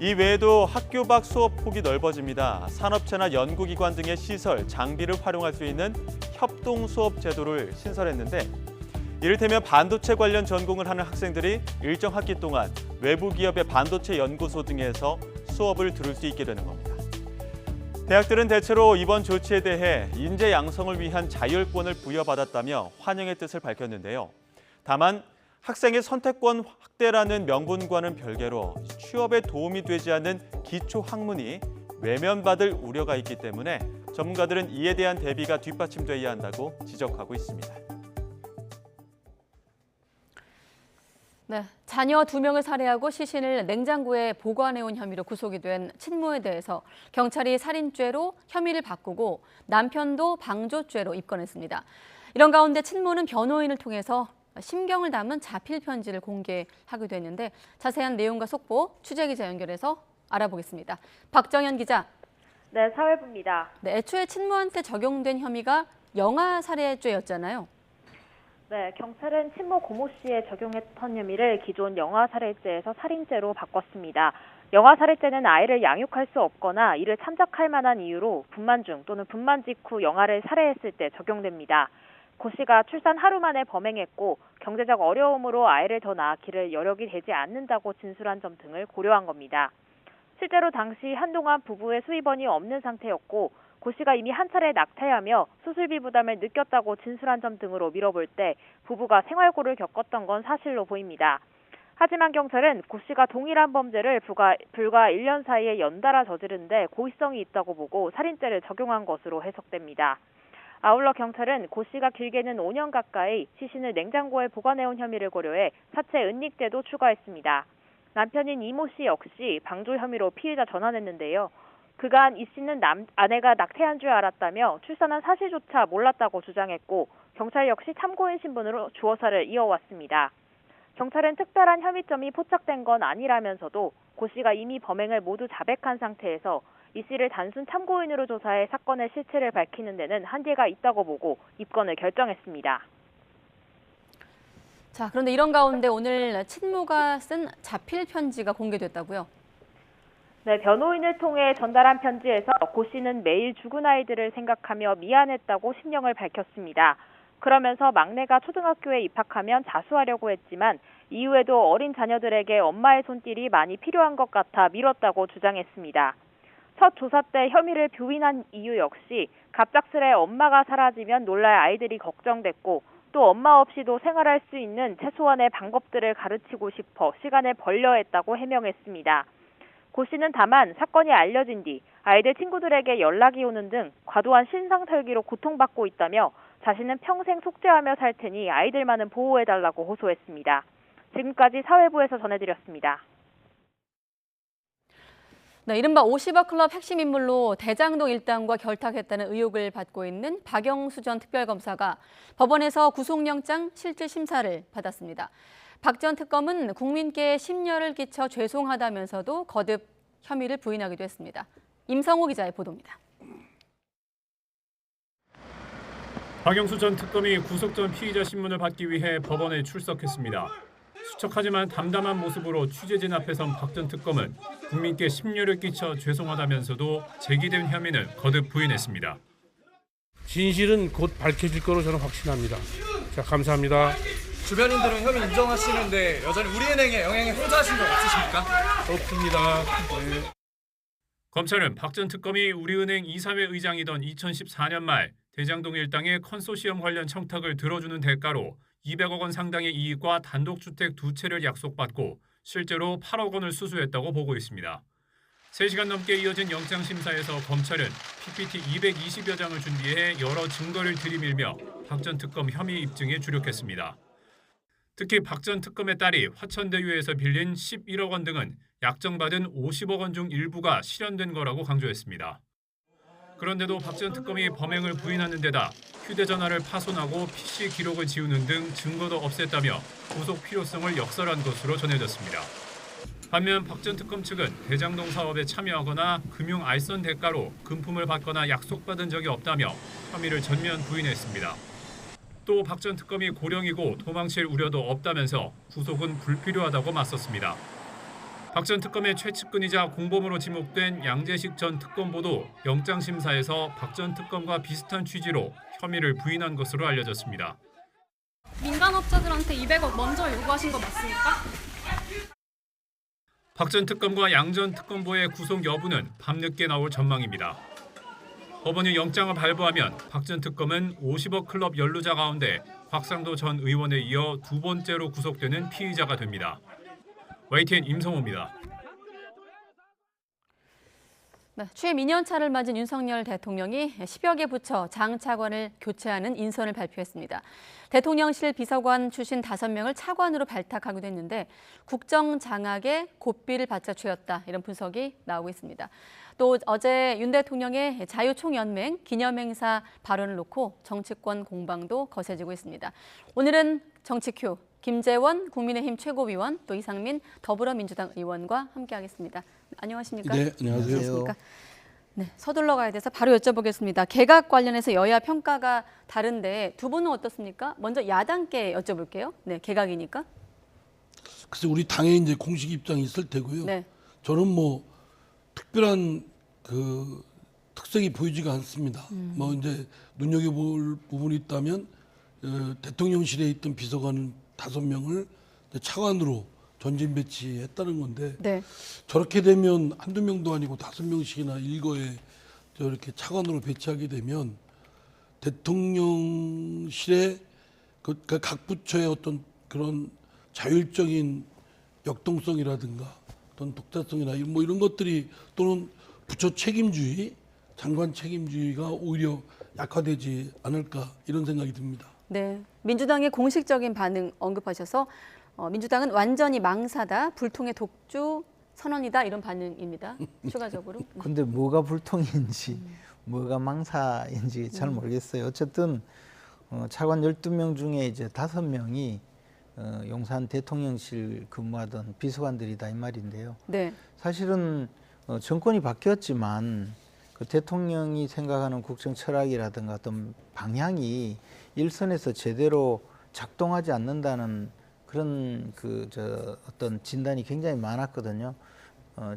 이 외에도 학교 밖 수업 폭이 넓어집니다. 산업체나 연구기관 등의 시설, 장비를 활용할 수 있는 협동 수업 제도를 신설했는데 이를테면 반도체 관련 전공을 하는 학생들이 일정 학기 동안 외부 기업의 반도체 연구소 등에서 수업을 들을 수 있게 되는 겁니다. 대학들은 대체로 이번 조치에 대해 인재 양성을 위한 자율권을 부여받았다며 환영의 뜻을 밝혔는데요. 다만 학생의 선택권 확대라는 명분과는 별개로 취업에 도움이 되지 않는 기초 학문이 외면받을 우려가 있기 때문에 전문가들은 이에 대한 대비가 뒷받침돼야 한다고 지적하고 있습니다. 네, 자녀 2명을 살해하고 시신을 냉장고에 보관해온 혐의로 구속이 된 친모에 대해서 경찰이 살인죄로 혐의를 바꾸고 남편도 방조죄로 입건했습니다. 이런 가운데 친모는 변호인을 통해서 심경을 담은 자필 편지를 공개하기도 했는데 자세한 내용과 속보 취재기자 연결해서 알아보겠습니다. 박정현 기자. 네, 사회부입니다. 네, 애초에 친모한테 적용된 혐의가 영아 살해죄였잖아요. 네, 경찰은 친모 고모 씨에 적용했던 혐의를 기존 영아 살해죄에서 살인죄로 바꿨습니다. 영아 살해죄는 아이를 양육할 수 없거나 이를 참작할 만한 이유로 분만 중 또는 분만 직후 영아를 살해했을 때 적용됩니다. 고 씨가 출산 하루 만에 범행했고 경제적 어려움으로 아이를 더 낳기를 여력이 되지 않는다고 진술한 점 등을 고려한 겁니다. 실제로 당시 한동안 부부의 수입원이 없는 상태였고 고 씨가 이미 한 차례 낙태하며 수술비 부담을 느꼈다고 진술한 점 등으로 미뤄볼 때 부부가 생활고를 겪었던 건 사실로 보입니다. 하지만 경찰은 고 씨가 동일한 범죄를 불과 1년 사이에 연달아 저지른 데 고의성이 있다고 보고 살인죄를 적용한 것으로 해석됩니다. 아울러 경찰은 고 씨가 길게는 5년 가까이 시신을 냉장고에 보관해온 혐의를 고려해 사체 은닉죄도 추가했습니다. 남편인 이모 씨 역시 방조 혐의로 피의자 전환했는데요. 그간 이 씨는 아내가 낙태한 줄 알았다며 출산한 사실조차 몰랐다고 주장했고 경찰 역시 참고인 신분으로 주어사를 이어왔습니다. 경찰은 특별한 혐의점이 포착된 건 아니라면서도 고 씨가 이미 범행을 모두 자백한 상태에서 이 씨를 단순 참고인으로 조사해 사건의 실체를 밝히는 데는 한계가 있다고 보고 입건을 결정했습니다. 자, 그런데 이런 가운데 오늘 친모가 쓴 자필 편지가 공개됐다고요? 네, 변호인을 통해 전달한 편지에서 고 씨는 매일 죽은 아이들을 생각하며 미안했다고 심령을 밝혔습니다. 그러면서 막내가 초등학교에 입학하면 자수하려고 했지만 이후에도 어린 자녀들에게 엄마의 손길이 많이 필요한 것 같아 미뤘다고 주장했습니다. 첫 조사 때 혐의를 부인한 이유 역시 갑작스레 엄마가 사라지면 놀랄 아이들이 걱정됐고 또 엄마 없이도 생활할 수 있는 최소한의 방법들을 가르치고 싶어 시간을 벌려 했다고 해명했습니다. 고 씨는 다만 사건이 알려진 뒤 아이들 친구들에게 연락이 오는 등 과도한 신상털기로 고통받고 있다며 자신은 평생 속죄하며 살 테니 아이들만은 보호해달라고 호소했습니다. 지금까지 사회부에서 전해드렸습니다. 네, 이른바 50억 클럽 핵심 인물로 대장동 일당과 결탁했다는 의혹을 받고 있는 박영수 전 특별검사가 법원에서 구속영장 실질 심사를 받았습니다. 박 전 특검은 국민께 심려를 끼쳐 죄송하다면서도 거듭 혐의를 부인하기도 했습니다. 임성호 기자의 보도입니다. 박영수 전 특검이 구속 전 피의자 신문을 받기 위해 법원에 출석했습니다. 수척하지만 담담한 모습으로 취재진 앞에 선 박 전 특검은 국민께 심려를 끼쳐 죄송하다면서도 제기된 혐의는 거듭 부인했습니다. 진실은 곧 밝혀질 거로 저는 확신합니다. 자, 감사합니다. 주변인들은 혐의 인정하시는데 여전히 우리은행에 영향을 행사하신 적 없으십니까? 없습니다. 네. 검찰은 박 전 특검이 우리은행 이사회 의장이던 2014년 말 대장동 일당의 컨소시엄 관련 청탁을 들어주는 대가로 200억 원 상당의 이익과 단독주택 2채를 약속받고 실제로 8억 원을 수수했다고 보고 있습니다. 3시간 넘게 이어진 영장심사에서 검찰은 PPT 220여 장을 준비해 여러 증거를 들이밀며 박 전 특검 혐의 입증에 주력했습니다. 특히 박 전 특검의 딸이 화천대유에서 빌린 11억 원 등은 약정받은 50억 원 중 일부가 실현된 거라고 강조했습니다. 그런데도 박 전 특검이 범행을 부인하는 데다 휴대전화를 파손하고 PC 기록을 지우는 등 증거도 없앴다며 구속 필요성을 역설한 것으로 전해졌습니다. 반면 박 전 특검 측은 대장동 사업에 참여하거나 금융 알선 대가로 금품을 받거나 약속받은 적이 없다며 혐의를 전면 부인했습니다. 또 박 전 특검이 고령이고 도망칠 우려도 없다면서 구속은 불필요하다고 맞섰습니다. 박 전 특검의 최측근이자 공범으로 지목된 양재식 전 특검보도 영장심사에서 박 전 특검과 비슷한 취지로 혐의를 부인한 것으로 알려졌습니다. 민간업자들한테 200억 먼저 요구하신 거 맞습니까? 박 전 특검과 양 전 특검보의 구속 여부는 밤늦게 나올 전망입니다. 법원이 영장을 발부하면 박 전 특검은 50억 클럽 연루자 가운데 곽상도 전 의원에 이어 두 번째로 구속되는 피의자가 됩니다. YTN 임성호입니다. 네, 취임 2년차를 맞은 윤석열 대통령이 10여 개 부처 장차관을 교체하는 인선을 발표했습니다. 대통령실 비서관 출신 5명을 차관으로 발탁하기도 했는데 국정 장악에 고삐를 바쳐 죄었다 이런 분석이 나오고 있습니다. 또 어제 윤 대통령의 자유총연맹 기념행사 발언을 놓고 정치권 공방도 거세지고 있습니다. 오늘은 정치큐 김재원 국민의힘 최고위원 또 이상민 더불어민주당 의원과 함께하겠습니다. 안녕하십니까? 네, 안녕하세요. 네, 서둘러 가야 돼서 바로 여쭤보겠습니다. 개각 관련해서 여야 평가가 다른데 두 분은 어떻습니까? 먼저 야당께 여쭤볼게요. 네, 개각이니까. 글쎄 우리 당에 이제 공식 입장이 있을 테고요. 네. 저는 뭐 특별한 그 특색이 보이지가 않습니다. 뭐 이제 눈여겨볼 부분이 있다면 대통령실에 있던 비서관 5명을 차관으로 전진 배치했다는 건데 네. 저렇게 되면 한두 명도 아니고 5명씩이나 일거에 저렇게 차관으로 배치하게 되면 대통령실의 각 부처의 어떤 그런 자율적인 역동성이라든가 어떤 독자성이나 뭐 이런 것들이 또는 부처 책임주의, 장관 책임주의가 오히려 약화되지 않을까 이런 생각이 듭니다. 네, 민주당의 공식적인 반응 언급하셔서 민주당은 완전히 망사다, 불통의 독주 선언이다 이런 반응입니다. 추가적으로. 근데 뭐가 불통인지 뭐가 망사인지 잘 모르겠어요. 어쨌든 차관 12명 중에 이제 5명이 용산 대통령실 근무하던 비서관들이다 이 말인데요. 네. 사실은 정권이 바뀌었지만 그 대통령이 생각하는 국정 철학이라든가 어떤 방향이 일선에서 제대로 작동하지 않는다는 그런 어떤 진단이 굉장히 많았거든요.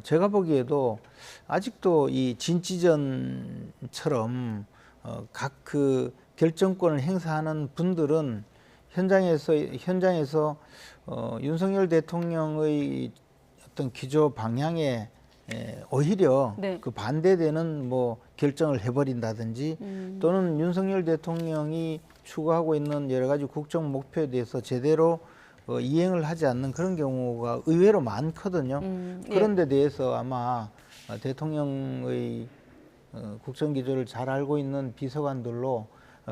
제가 보기에도 아직도 이 진지전처럼 각 그 결정권을 행사하는 분들은 현장에서 윤석열 대통령의 어떤 기조 방향에 오히려 네. 그 반대되는 뭐 결정을 해버린다든지 또는 윤석열 대통령이 추구하고 있는 여러 가지 국정 목표에 대해서 제대로 이행을 하지 않는 그런 경우가 의외로 많거든요. 그런 데 대해서 아마 대통령의 국정 기조를 잘 알고 있는 비서관들로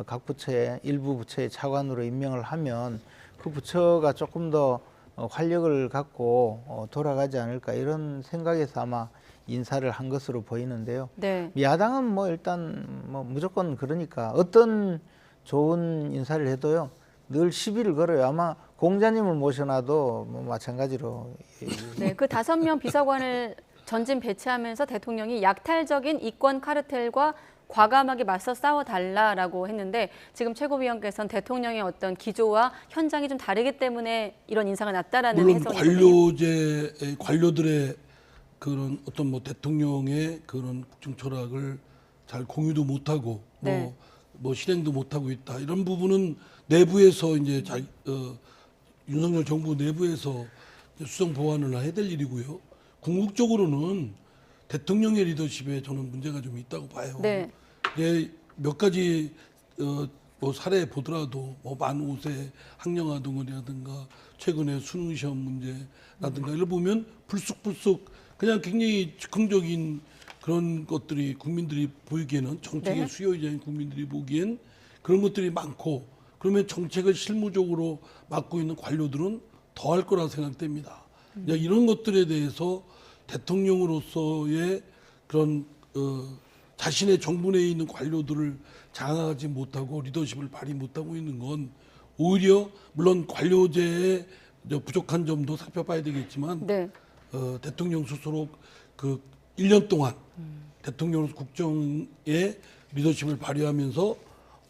각 부처의 일부 부처의 차관으로 임명을 하면 그 부처가 조금 더 활력을 갖고 돌아가지 않을까 이런 생각에서 아마 인사를 한 것으로 보이는데요. 네. 야당은 뭐 일단 뭐 무조건 그러니까 어떤 좋은 인사를 해도요 늘 시비를 걸어요. 아마 공자님을 모셔놔도 뭐 마찬가지로. 네, 그 5명 비서관을 전진 배치하면서 대통령이 약탈적인 이권 카르텔과 과감하게 맞서 싸워달라라고 했는데 지금 최고위원께서는 대통령의 어떤 기조와 현장이 좀 다르기 때문에 이런 인사가 났다라는 물론 해석이거든요. 관료들의 그런 어떤 뭐 대통령의 그런 국정 철학을 잘 공유도 못하고 네. 뭐 실행도 못하고 있다 이런 부분은 내부에서 이제 윤석열 정부 내부에서 수정 보완을 해야 될 일이고요. 궁극적으로는 대통령의 리더십에 저는 문제가 좀 있다고 봐요. 네. 예, 몇 가지 뭐 사례 보더라도 뭐 만 5세 학령아 동원이라든가 최근에 수능 시험 문제라든가 이걸 보면 불쑥불쑥 그냥 굉장히 즉흥적인 그런 것들이 국민들이 보이기에는 정책의 네. 수요자인 국민들이 보기엔 그런 것들이 많고 그러면 정책을 실무적으로 맡고 있는 관료들은 더 할 거라 생각됩니다. 이런 것들에 대해서 대통령으로서의 그런 자신의 정부 내에 있는 관료들을 장악하지 못하고 리더십을 발휘 못하고 있는 건 오히려 물론 관료제의 부족한 점도 살펴봐야 되겠지만 네. 대통령 스스로 그 1년 동안 대통령으로서 국정의 리더십을 발휘하면서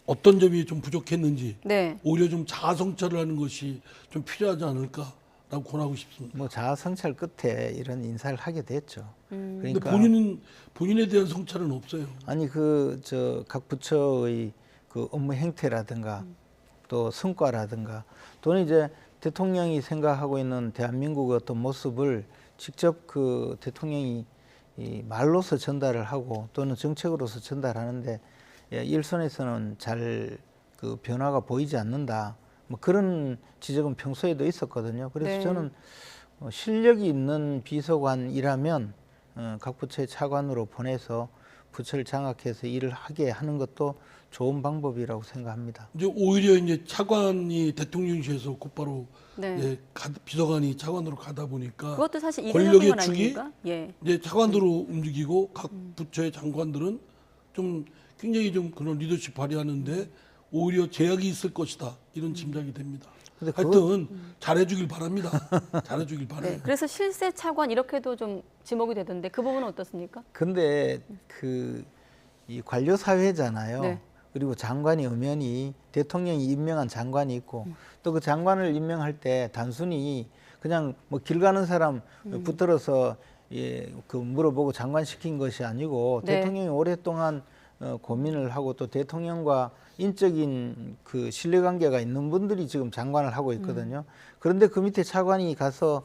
어떤 점이 좀 부족했는지 네. 오히려 좀 자아 성찰을 하는 것이 좀 필요하지 않을까라고 권하고 싶습니다. 뭐 자아 성찰 끝에 이런 인사를 하게 됐죠. 근데 본인은 본인에 대한 성찰은 없어요. 아니 각 부처의 그 업무 행태라든가 또 성과라든가 또는 이제 대통령이 생각하고 있는 대한민국의 어떤 모습을 직접 그 대통령이 이 말로서 전달을 하고 또는 정책으로서 전달하는데 일선에서는 잘 그 변화가 보이지 않는다. 뭐 그런 지적은 평소에도 있었거든요. 그래서 네. 저는 실력이 있는 비서관이라면 각 부처의 차관으로 보내서 부처를 장악해서 일을 하게 하는 것도 좋은 방법이라고 생각합니다. 이제 오히려 이제 차관이 대통령실에서 곧바로 네. 비서관이 차관으로 가다 보니까 그것도 사실 권력의 이례적인 건 축이 아닙니까? 예. 이제 차관으로 움직이고 각 부처의 장관들은 좀 굉장히 좀 그런 리더십 발휘하는데 오히려 제약이 있을 것이다 이런 짐작이 됩니다. 하여튼 잘해주길 바랍니다. 잘해주길 바라요. 네. 그래서 실세 차관 이렇게도 좀 지목이 되던데 그 부분은 어떻습니까? 근데 이 관료 사회잖아요. 네. 그리고 장관이 엄연히 대통령이 임명한 장관이 있고 또 그 장관을 임명할 때 단순히 그냥 뭐 길 가는 사람 붙들어서 그 물어보고 장관 시킨 것이 아니고 네. 대통령이 오랫동안 고민을 하고 또 대통령과 인적인 그 신뢰관계가 있는 분들이 지금 장관을 하고 있거든요. 그런데 그 밑에 차관이 가서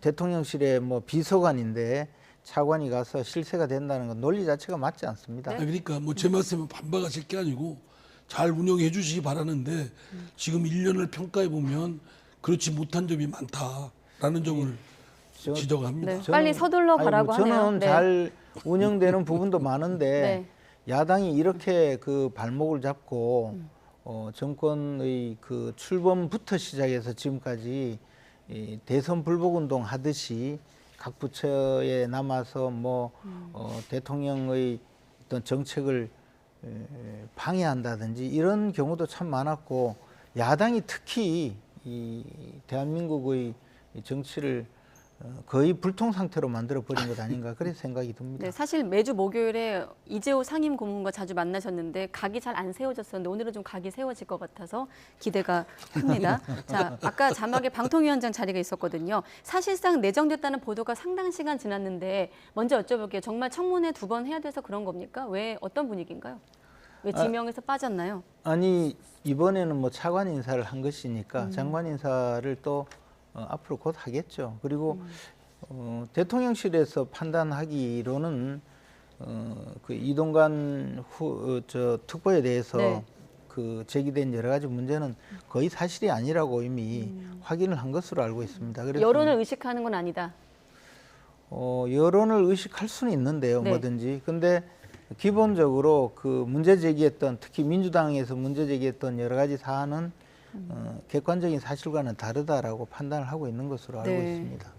대통령실의 뭐 비서관인데 차관이 가서 실세가 된다는 건 논리 자체가 맞지 않습니다. 네. 그러니까 뭐 제 말씀은 반박하실 게 아니고 잘 운영해 주시기 바라는데 지금 1년을 평가해 보면 그렇지 못한 점이 많다라는 점을 지적합니다. 네. 빨리 서둘러 가라고 하네요. 저는 네. 잘 운영되는 부분도 많은데 네. 야당이 이렇게 그 발목을 잡고 정권의 그 출범부터 시작해서 지금까지 이 대선 불복운동 하듯이 각 부처에 남아서 뭐 대통령의 어떤 정책을 방해한다든지 이런 경우도 참 많았고 야당이 특히 이 대한민국의 정치를 거의 불통 상태로 만들어 버린 것 아닌가 그런 생각이 듭니다. 네, 사실 매주 목요일에 이재호 상임 고문과 자주 만나셨는데 각이 잘 안 세워졌었는데 오늘은 좀 각이 세워질 것 같아서 기대가 큽니다. 자, 아까 자막에 방통위원장 자리가 있었거든요. 사실상 내정됐다는 보도가 상당 시간 지났는데 먼저 여쭤볼게요. 정말 청문회 2번 해야 돼서 그런 겁니까? 왜 어떤 분위기인가요? 왜 지명에서 빠졌나요? 아니 이번에는 뭐 차관 인사를 한 것이니까 장관 인사를 또 앞으로 곧 하겠죠. 그리고 대통령실에서 판단하기로는 그 이동관 특보에 대해서 네. 그 제기된 여러 가지 문제는 거의 사실이 아니라고 이미 확인을 한 것으로 알고 있습니다. 그래서 여론을 의식하는 건 아니다. 여론을 의식할 수는 있는데요, 네. 뭐든지. 근데 기본적으로 그 문제 제기했던 특히 민주당에서 문제 제기했던 여러 가지 사안은 객관적인 사실과는 다르다라고 판단을 하고 있는 것으로 알고 네. 있습니다.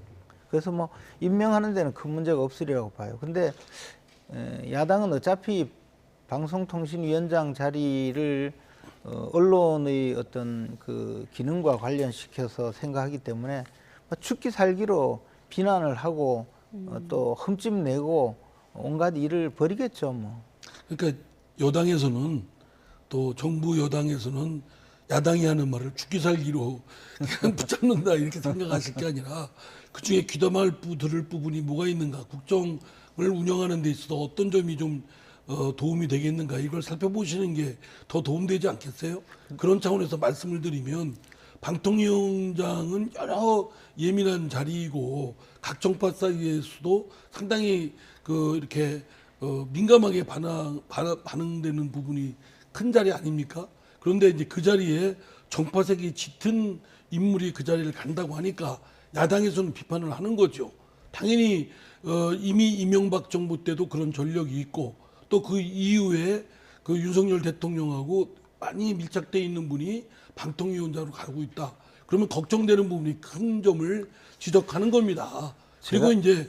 그래서 뭐 임명하는 데는 큰 문제가 없으리라고 봐요. 근데 야당은 어차피 방송통신위원장 자리를 언론의 어떤 그 기능과 관련시켜서 생각하기 때문에 죽기 살기로 비난을 하고 또 흠집 내고 온갖 일을 벌이겠죠, 뭐. 그러니까 여당에서는 또 정부 여당에서는 야당이 하는 말을 죽기 살기로 그냥 붙잡는다 이렇게 생각하실 게 아니라 그중에 귀담아 들을 부분이 뭐가 있는가, 국정을 운영하는 데 있어서 어떤 점이 좀 도움이 되겠는가 이걸 살펴보시는 게 더 도움되지 않겠어요? 그런 차원에서 말씀을 드리면 방통위원장은 여러 예민한 자리이고 각 정파 사이에서도 상당히 이렇게 민감하게 반응되는 부분이 큰 자리 아닙니까? 그런데 이제 그 자리에 정파색이 짙은 인물이 그 자리를 간다고 하니까 야당에서는 비판을 하는 거죠. 당연히 이미 이명박 정부 때도 그런 전력이 있고 또 그 이후에 그 윤석열 대통령하고 많이 밀착돼 있는 분이 방통위원장으로 가고 있다. 그러면 걱정되는 부분이 큰 점을 지적하는 겁니다. 그리고 이제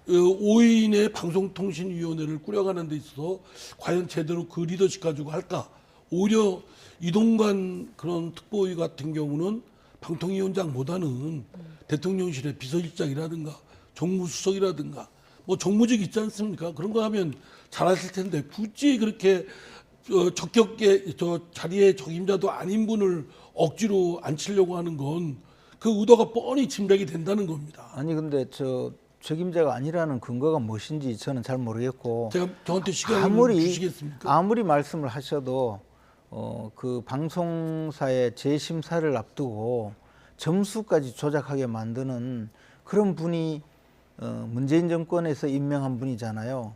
5인의 방송통신위원회를 꾸려가는 데 있어서 과연 제대로 그 리더십 가지고 할까? 오히려 이동관 그런 특보위 같은 경우는 방통위원장보다는 대통령실의 비서실장이라든가 정무수석이라든가 뭐 정무직 있지 않습니까? 그런 거 하면 잘하실 텐데 굳이 그렇게 적격계 자리에 적임자도 아닌 분을 억지로 앉히려고 하는 건 그 의도가 뻔히 짐작이 된다는 겁니다. 아니 근데 적임자가 아니라는 근거가 무엇인지 저는 잘 모르겠고 제가 저한테 시간을 주시겠습니까? 아무리 말씀을 하셔도 그 방송사의 재심사를 앞두고 점수까지 조작하게 만드는 그런 분이 문재인 정권에서 임명한 분이잖아요.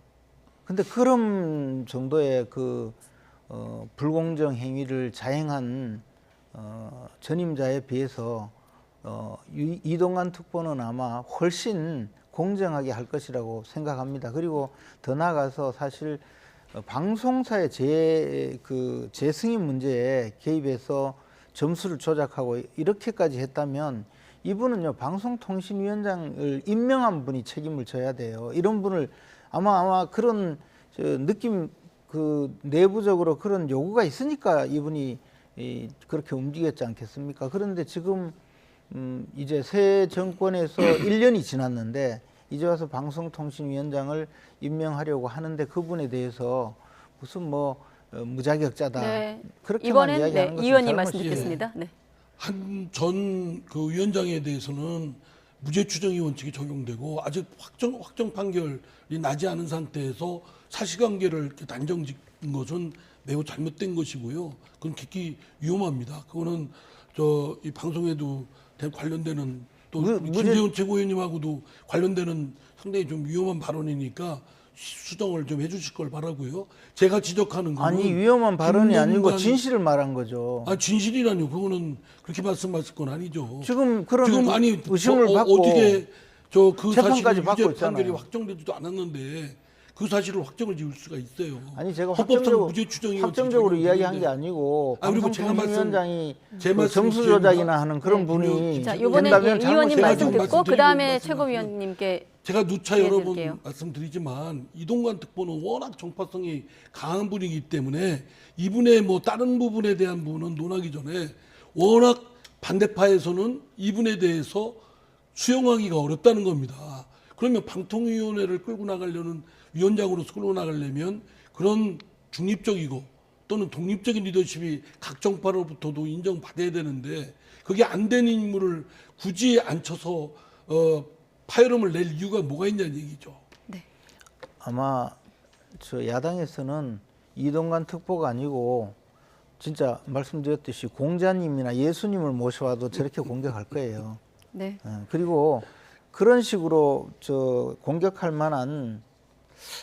근데 그런 정도의 불공정 행위를 자행한 전임자에 비해서 이동관 특보는 아마 훨씬 공정하게 할 것이라고 생각합니다. 그리고 더 나아가서 사실 방송사의 재승인 문제에 개입해서 점수를 조작하고 이렇게까지 했다면 이분은요 방송통신위원장을 임명한 분이 책임을 져야 돼요. 이런 분을 아마 그런 느낌 내부적으로 그런 요구가 있으니까 이분이 그렇게 움직였지 않겠습니까? 그런데 지금 이제 새 정권에서 1년이 지났는데 이제 와서 방송통신위원장을 임명하려고 하는데 그분에 대해서 무슨 무자격자다 그렇게만 이번엔 이야기하는 것은 의원님 말씀 듣겠습니다. 네. 한 전 그 위원장에 대해서는 무죄 추정이 원칙이 적용되고 아직 확정 판결이 나지 않은 상태에서 사실관계를 이렇게 단정짓는 것은 매우 잘못된 것이고요. 그건極위험합니다. 그거는 이 방송에도 관련되는 또 김재원 최고위원님하고도 관련되는 상당히 좀 위험한 발언이니까 수정을 좀 해주실 걸 바라고요. 제가 지적하는 거는 아니 위험한 발언이 아니고 진실을 말한 거죠. 진실이라뇨. 그거는 그렇게 말씀하실 건 아니죠. 지금 아니 의심을 받고 어떻게 그 재판까지 사실은 받고 유죄 있잖아요. 판결이 확정되지도 않았는데 그 사실을 확정을 지을 수가 있어요. 아니 제가 확정적으로 이야기한 게 아니고 방송통신위원장이 제 점수 조작이나 하는 그런 분이 자, 이번에 의원님 말씀 듣고 그 다음에 최고위원님께 제가 누차 여러 번 말씀드리지만 이동관 특보는 워낙 정파성이 강한 분이기 때문에 이분의 다른 부분에 대한 부분은 논하기 전에 워낙 반대파에서는 이분에 대해서 수용하기가 어렵다는 겁니다. 그러면 방통위원회를 끌고 나가려는 위원장으로서 끌고 나가려면 그런 중립적이고 또는 독립적인 리더십이 각 정파로부터도 인정받아야 되는데 그게 안 되는 인물을 굳이 앉혀서 파열음을 낼 이유가 뭐가 있냐는 얘기죠. 네. 아마 야당에서는 이동관 특보가 아니고 진짜 말씀드렸듯이 공자님이나 예수님을 모셔와도 저렇게 공격할 거예요. 네. 그리고 그런 식으로 공격할 만한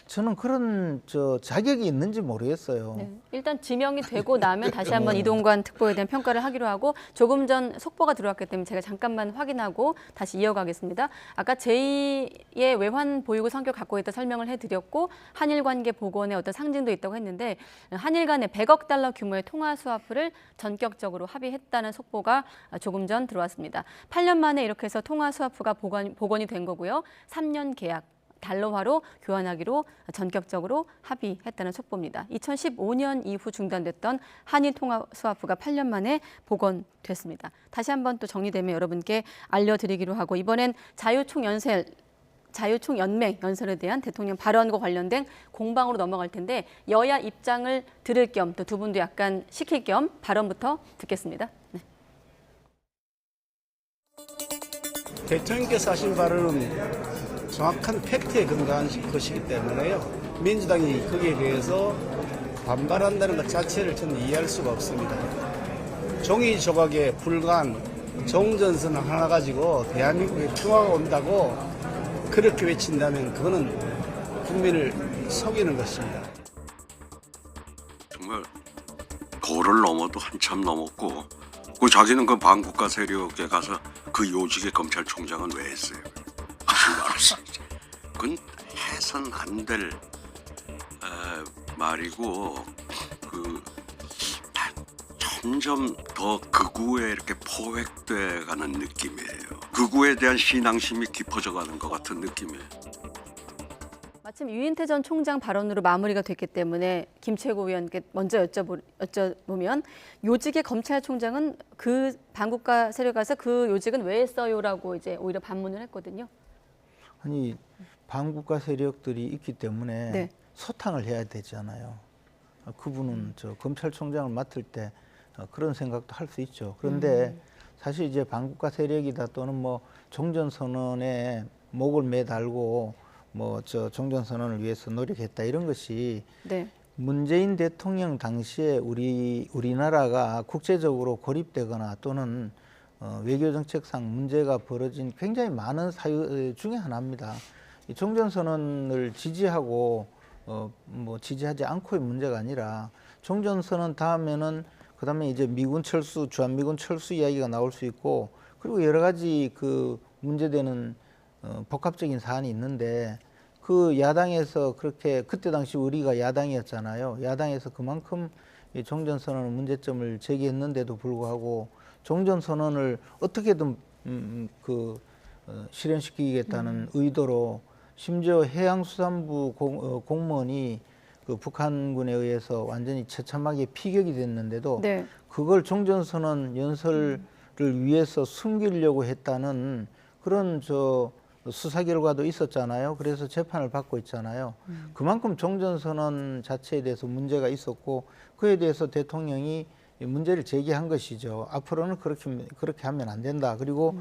저는 그런 자격이 있는지 모르겠어요. 네. 일단 지명이 되고 나면 다시 한번 이동관 특보에 대한 평가를 하기로 하고 조금 전 속보가 들어왔기 때문에 제가 잠깐만 확인하고 다시 이어가겠습니다. 아까 제2의 외환 보유고 성격 갖고 있다 설명을 해드렸고 한일 관계 복원의 어떤 상징도 있다고 했는데 한일 간의 100억 달러 규모의 통화 수화풀을 전격적으로 합의했다는 속보가 조금 전 들어왔습니다. 8년 만에 이렇게 해서 통화 수화풀가 복원이 된 거고요. 3년 계약. 달러화로 교환하기로 전격적으로 합의했다는 속보입니다. 2015년 이후 중단됐던 한일 통화 수화풀가 8년 만에 복원됐습니다. 다시 한번 또 정리되면 여러분께 알려드리기로 하고 이번엔 자유총연맹 연설에 대한 대통령 발언과 관련된 공방으로 넘어갈 텐데 여야 입장을 들을 겸 또 두 분도 약간 시킬 겸 발언부터 듣겠습니다. 네. 대통령께서 하신 발언은 정확한 팩트에 근거한 것이기 때문에요. 민주당이 거기에 대해서 반발한다는 것 자체를 저는 이해할 수가 없습니다. 종이 조각에 불과한 종전선 하나 가지고 대한민국에 평화가 온다고 그렇게 외친다면 그거는 국민을 속이는 것입니다. 정말 도를 넘어도 한참 넘었고 그 자기는 그 반국가 세력에 가서 그 요직의 검찰총장은 왜 했어요? 하신 거 알았어요. 그건 해선 안 될 말이고 그 점점 더 극우에 이렇게 포획돼 가는 느낌이에요. 극우에 대한 신앙심이 깊어져 가는 것 같은 느낌이에요. 마침 유인태 전 총장 발언으로 마무리가 됐기 때문에 김채고 의원께 먼저 여쭤보면 요직의 검찰총장은 그 반국가 세력 가서 그 요직은 왜 했어요라고 이제 오히려 반문을 했거든요. 아니 반국가 세력들이 있기 때문에 네. 소탕을 해야 되잖아요. 그분은 저 검찰총장을 맡을 때 그런 생각도 할 수 있죠. 그런데 사실 이제 반국가 세력이다 또는 뭐 종전선언에 목을 매달고 뭐 저 종전선언을 위해서 노력했다 이런 것이 네. 문재인 대통령 당시에 우리나라가 국제적으로 고립되거나 또는 외교 정책상 문제가 벌어진 굉장히 많은 사유 중에 하나입니다. 이 종전선언을 지지하고 뭐 지지하지 않고의 문제가 아니라 종전선언 다음에는 그다음에 이제 미군 철수, 주한미군 철수 이야기가 나올 수 있고 그리고 여러 가지 그 문제되는 복합적인 사안이 있는데 그 야당에서 그렇게 그때 당시 우리가 야당이었잖아요. 야당에서 그만큼 이 종전선언 문제점을 제기했는데도 불구하고 종전선언을 어떻게든 실현시키겠다는 의도로 심지어 해양수산부 공무원이 그 북한군에 의해서 완전히 처참하게 피격이 됐는데도 네. 그걸 종전선언 연설을 위해서 숨기려고 했다는 그런 수사 결과도 있었잖아요. 그래서 재판을 받고 있잖아요. 그만큼 종전선언 자체에 대해서 문제가 있었고 그에 대해서 대통령이 문제를 제기한 것이죠. 앞으로는 그렇게 하면 안 된다. 그리고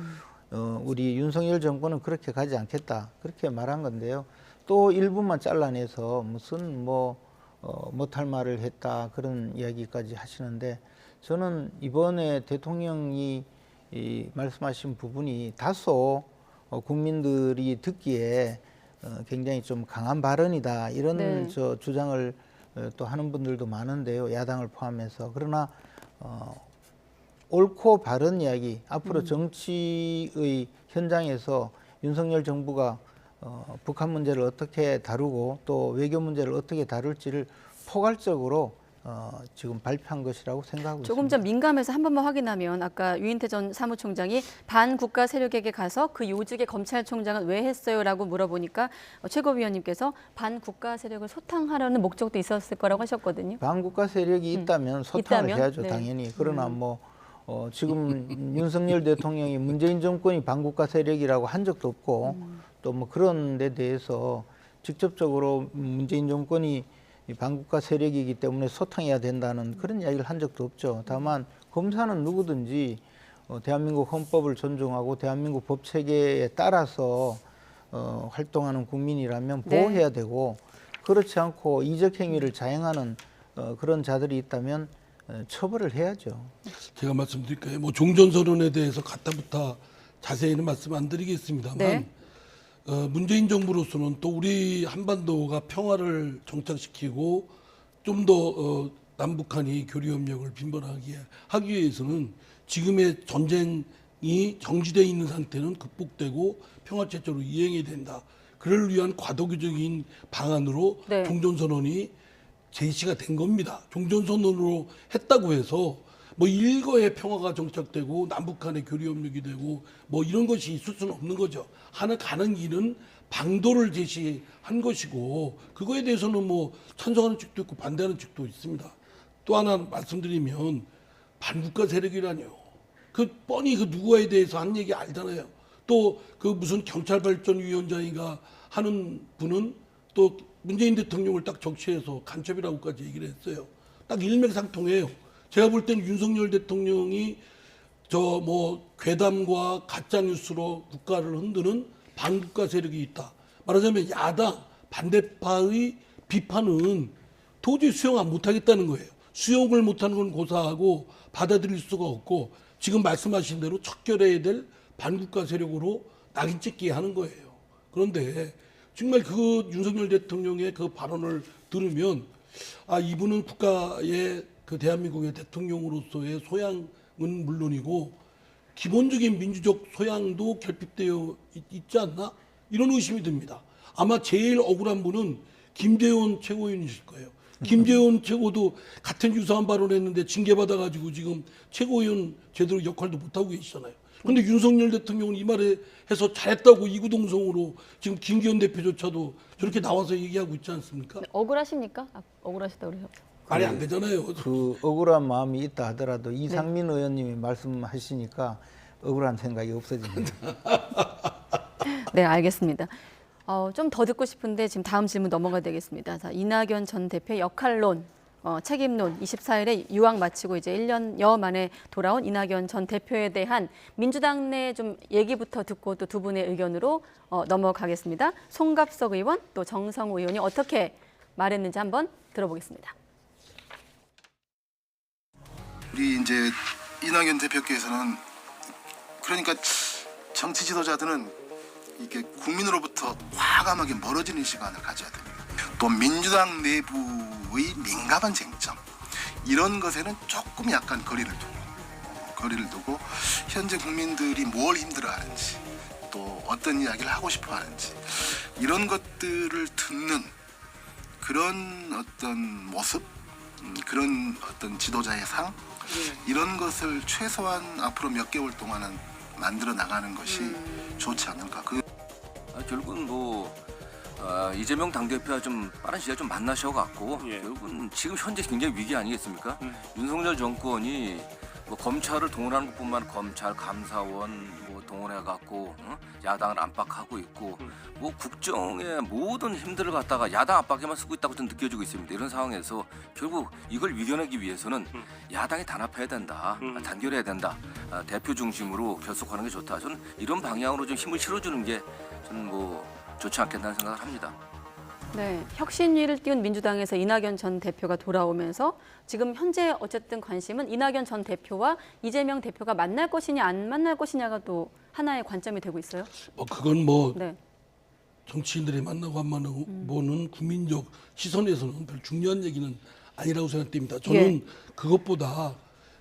우리 윤석열 정부는 그렇게 가지 않겠다. 그렇게 말한 건데요. 또 일부만 잘라내서 무슨 못할 말을 했다 그런 이야기까지 하시는데 저는 이번에 대통령이 말씀하신 부분이 다소 국민들이 듣기에 굉장히 좀 강한 발언이다 이런 네. 주장을 또 하는 분들도 많은데요. 야당을 포함해서. 그러나 옳고 바른 이야기 앞으로 정치의 현장에서 윤석열 정부가 북한 문제를 어떻게 다루고 또 외교 문제를 어떻게 다룰지를 포괄적으로 지금 발표한 것이라고 생각하고 조금 있습니다. 전 민감해서 한 번만 확인하면 아까 유인태 전 사무총장이 반국가 세력에게 가서 그 요직의 검찰총장은 왜 했어요라고 물어보니까 최고위원님께서 반국가 세력을 소탕하려는 목적도 있었을 거라고 하셨거든요. 반국가 세력이 있다면 소탕을 해야죠. 네. 당연히. 그러나 지금 윤석열 대통령이 문재인 정권이 반국가 세력이라고 한 적도 없고 또 뭐 그런 데 대해서 직접적으로 문재인 정권이 반국가 세력이기 때문에 소탕해야 된다는 그런 이야기를 한 적도 없죠. 다만 검사는 누구든지 대한민국 헌법을 존중하고 대한민국 법 체계에 따라서 활동하는 국민이라면 보호해야 되고 그렇지 않고 이적 행위를 자행하는 그런 자들이 있다면 처벌을 해야죠. 제가 말씀드릴까요? 종전선언에 대해서 가타부타 자세히는 말씀 안 드리겠습니다만 네. 문재인 정부로서는 또 우리 한반도가 평화를 정착시키고 좀 더 남북한이 교류협력을 빈번하게 하기 위해서는 지금의 전쟁이 정지되어 있는 상태는 극복되고 평화체제로 이행해야 된다. 그를 위한 과도기적인 방안으로 네. 종전선언이 제시가 된 겁니다. 종전선언으로 했다고 해서 일거의 평화가 정착되고 남북한의 교류협력이 되고 이런 것이 있을 수는 없는 거죠. 하나 가는 길은 방도를 제시한 것이고 그거에 대해서는 찬성하는 측도 있고 반대하는 측도 있습니다. 또 하나 말씀드리면 반국가 세력이라뇨. 뻔히 누구에 대해서 한 얘기 알잖아요. 또 무슨 경찰발전위원장이가 하는 분은 또 문재인 대통령을 딱 적시해서 간첩이라고까지 얘기를 했어요. 딱 일맥상통해요. 제가 볼 때는 윤석열 대통령이 괴담과 가짜뉴스로 국가를 흔드는 반국가 세력이 있다. 말하자면 야당, 반대파의 비판은 도저히 수용 못하겠다는 거예요. 수용을 못하는 건 고사하고 받아들일 수가 없고 지금 말씀하신 대로 척결해야 될 반국가 세력으로 낙인 찍기 하는 거예요. 그런데 정말 그 윤석열 대통령의 그 발언을 들으면 아 이분은 국가의 그 대한민국의 대통령으로서의 소양은 물론이고 기본적인 민주적 소양도 결핍되어 있지 않나 이런 의심이 듭니다. 아마 제일 억울한 분은 김재원 최고위원이실 거예요. 김재원 최고도 같은 유사한 발언을 했는데 징계받아가지고 지금 최고위원 제대로 역할도 못하고 계시잖아요. 근데 윤석열 대통령은 이 말에 해서 잘했다고 이구동성으로 지금 김기현 대표조차도 저렇게 나와서 얘기하고 있지 않습니까? 억울하십니까? 억울하시다고 그래서. 말이 안 되잖아요. 그 억울한 마음이 있다 하더라도 이상민 의원님이 말씀하시니까 억울한 생각이 없어집니다. 네, 알겠습니다. 좀 더 듣고 싶은데 지금 다음 질문 넘어가야 되겠습니다. 자, 이낙연 전 대표 역할론, 책임론 24일에 유학 마치고 이제 1년여 만에 돌아온 이낙연 전 대표에 대한 민주당 내 좀 얘기부터 듣고 또 두 분의 의견으로 넘어가겠습니다. 송갑석 의원 또 정성우 의원이 어떻게 말했는지 한번 들어보겠습니다. 우리 이제 이낙연 대표께서는 그러니까 정치 지도자들은 이게 국민으로부터 과감하게 멀어지는 시간을 가져야 됩니다. 또 민주당 내부의 민감한 쟁점 이런 것에는 조금 약간 거리를 두고 현재 국민들이 뭘 힘들어하는지 또 어떤 이야기를 하고 싶어하는지 이런 것들을 듣는 그런 어떤 모습 그런 어떤 지도자의 상 이런 것을 최소한 앞으로 몇 개월 동안은 만들어 나가는 것이 좋지 않을까. 결국은 이재명 당대표와 좀 빠른 시간에 좀 만나셔갖고 결국은 지금 현재 굉장히 위기 아니겠습니까? 윤석열 정권이 검찰을 동원하는 것뿐만 아니라 검찰, 감사원 동원해갖고 야당을 압박하고 있고 국정의 모든 힘들을 갖다가 야당 압박에만 쓰고 있다고 저는 느껴지고 있습니다. 이런 상황에서 결국 이걸 이겨내기 위해서는 야당이 단합해야 된다, 단결해야 된다, 대표 중심으로 결속하는 게 좋다. 저는 이런 방향으로 좀 힘을 실어주는 게 저는 좋지 않겠다는 생각을 합니다. 네, 혁신위를 띄운 민주당에서 이낙연 전 대표가 돌아오면서 지금 현재 어쨌든 관심은 이낙연 전 대표와 이재명 대표가 만날 것이냐 안 만날 것이냐가 또 하나의 관점이 되고 있어요. 그건 네. 정치인들이 만나고 안 만나고 보는 국민적 시선에서는 별 중요한 얘기는 아니라고 생각됩니다. 저는 그것보다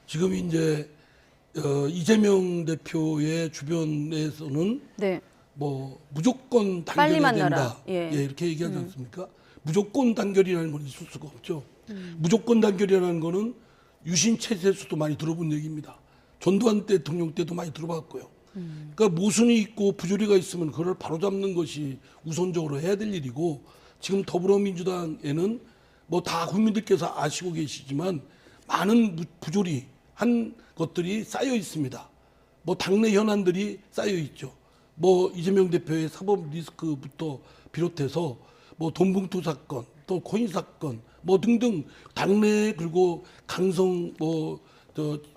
지금 이제 이재명 대표의 주변에서는 무조건 단결해야 된다. 이렇게 얘기하지 않습니까? 무조건 단결이라는 건 있을 수가 없죠. 무조건 단결이라는 거는 유신 체제에서도 많이 들어본 얘기입니다. 전두환 대통령 때도 많이 들어봤고요. 그러니까 모순이 있고 부조리가 있으면 그걸 바로잡는 것이 우선적으로 해야 될 일이고 지금 더불어민주당에는 다 국민들께서 아시고 계시지만 많은 부조리한 것들이 쌓여 있습니다. 당내 현안들이 쌓여 있죠. 이재명 대표의 사법 리스크부터 비롯해서 돈봉투 사건, 또 코인 사건, 등등 당내 그리고 강성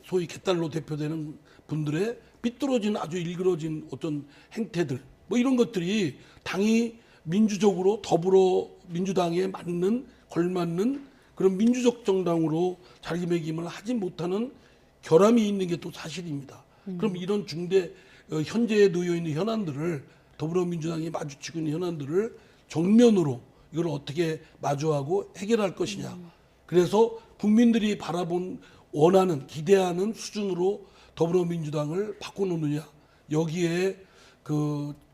소위 개딸로 대표되는 분들의 삐뚤어진 아주 일그러진 어떤 행태들 이런 것들이 당이 민주적으로 더불어민주당에 맞는 걸맞는 그런 민주적 정당으로 자리매김을 하지 못하는 결함이 있는 게 또 사실입니다. 그럼 이런 중대 현재에 놓여 있는 현안들을 더불어민주당이 마주치고 있는 현안들을 정면으로 이걸 어떻게 마주하고 해결할 것이냐. 그래서 국민들이 원하는 기대하는 수준으로 더불어민주당을 바꿔놓느냐. 여기에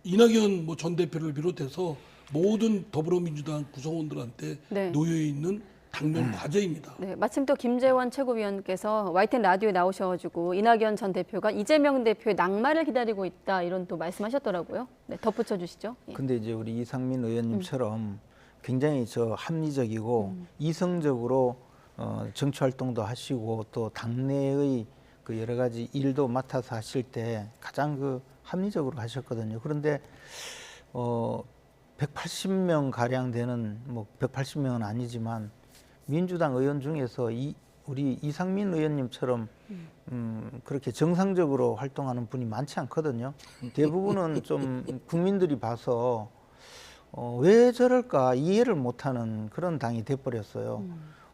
이낙연 전 대표를 비롯해서 모든 더불어민주당 구성원들한테 놓여 있는 당면 과제입니다. 네, 마침 또 김재원 최고위원께서 YTN 라디오에 나오셔가지고 이낙연 전 대표가 이재명 대표의 낙마를 기다리고 있다 이런 또 말씀하셨더라고요. 네, 덧붙여 주시죠. 근데 이제 우리 이상민 의원님처럼 굉장히 합리적이고 이성적으로 정치 활동도 하시고 또 당내의 여러 가지 일도 맡아서 하실 때 가장 합리적으로 하셨거든요. 그런데 180명 가량 되는 180명은 아니지만 민주당 의원 중에서 우리 이상민 의원님처럼 그렇게 정상적으로 활동하는 분이 많지 않거든요. 대부분은 좀 국민들이 봐서 왜 저럴까 이해를 못하는 그런 당이 돼버렸어요.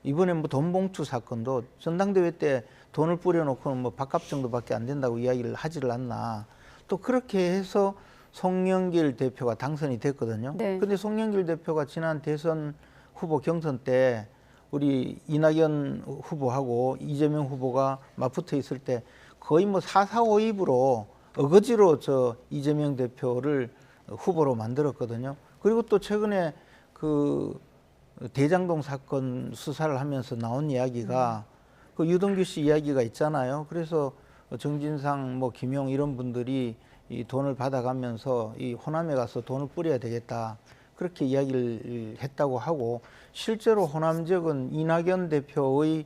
이번에 돈봉투 사건도 전당대회 때 돈을 뿌려놓고는 밥값 정도밖에 안 된다고 이야기를 하지를 않나. 또 그렇게 해서 송영길 대표가 당선이 됐거든요. 네. 근데 송영길 대표가 지난 대선 후보 경선 때 우리 이낙연 후보하고 이재명 후보가 맞붙어 있을 때 거의 뭐 4-4-5입으로 어거지로 저 이재명 대표를 후보로 만들었거든요. 그리고 또 최근에 그 대장동 사건 수사를 하면서 나온 이야기가 그 유동규 씨 이야기가 있잖아요. 그래서 정진상, 뭐 김용 이런 분들이 이 돈을 받아가면서 이 호남에 가서 돈을 뿌려야 되겠다. 그렇게 이야기를 했다고 하고 실제로 호남 지역은 이낙연 대표의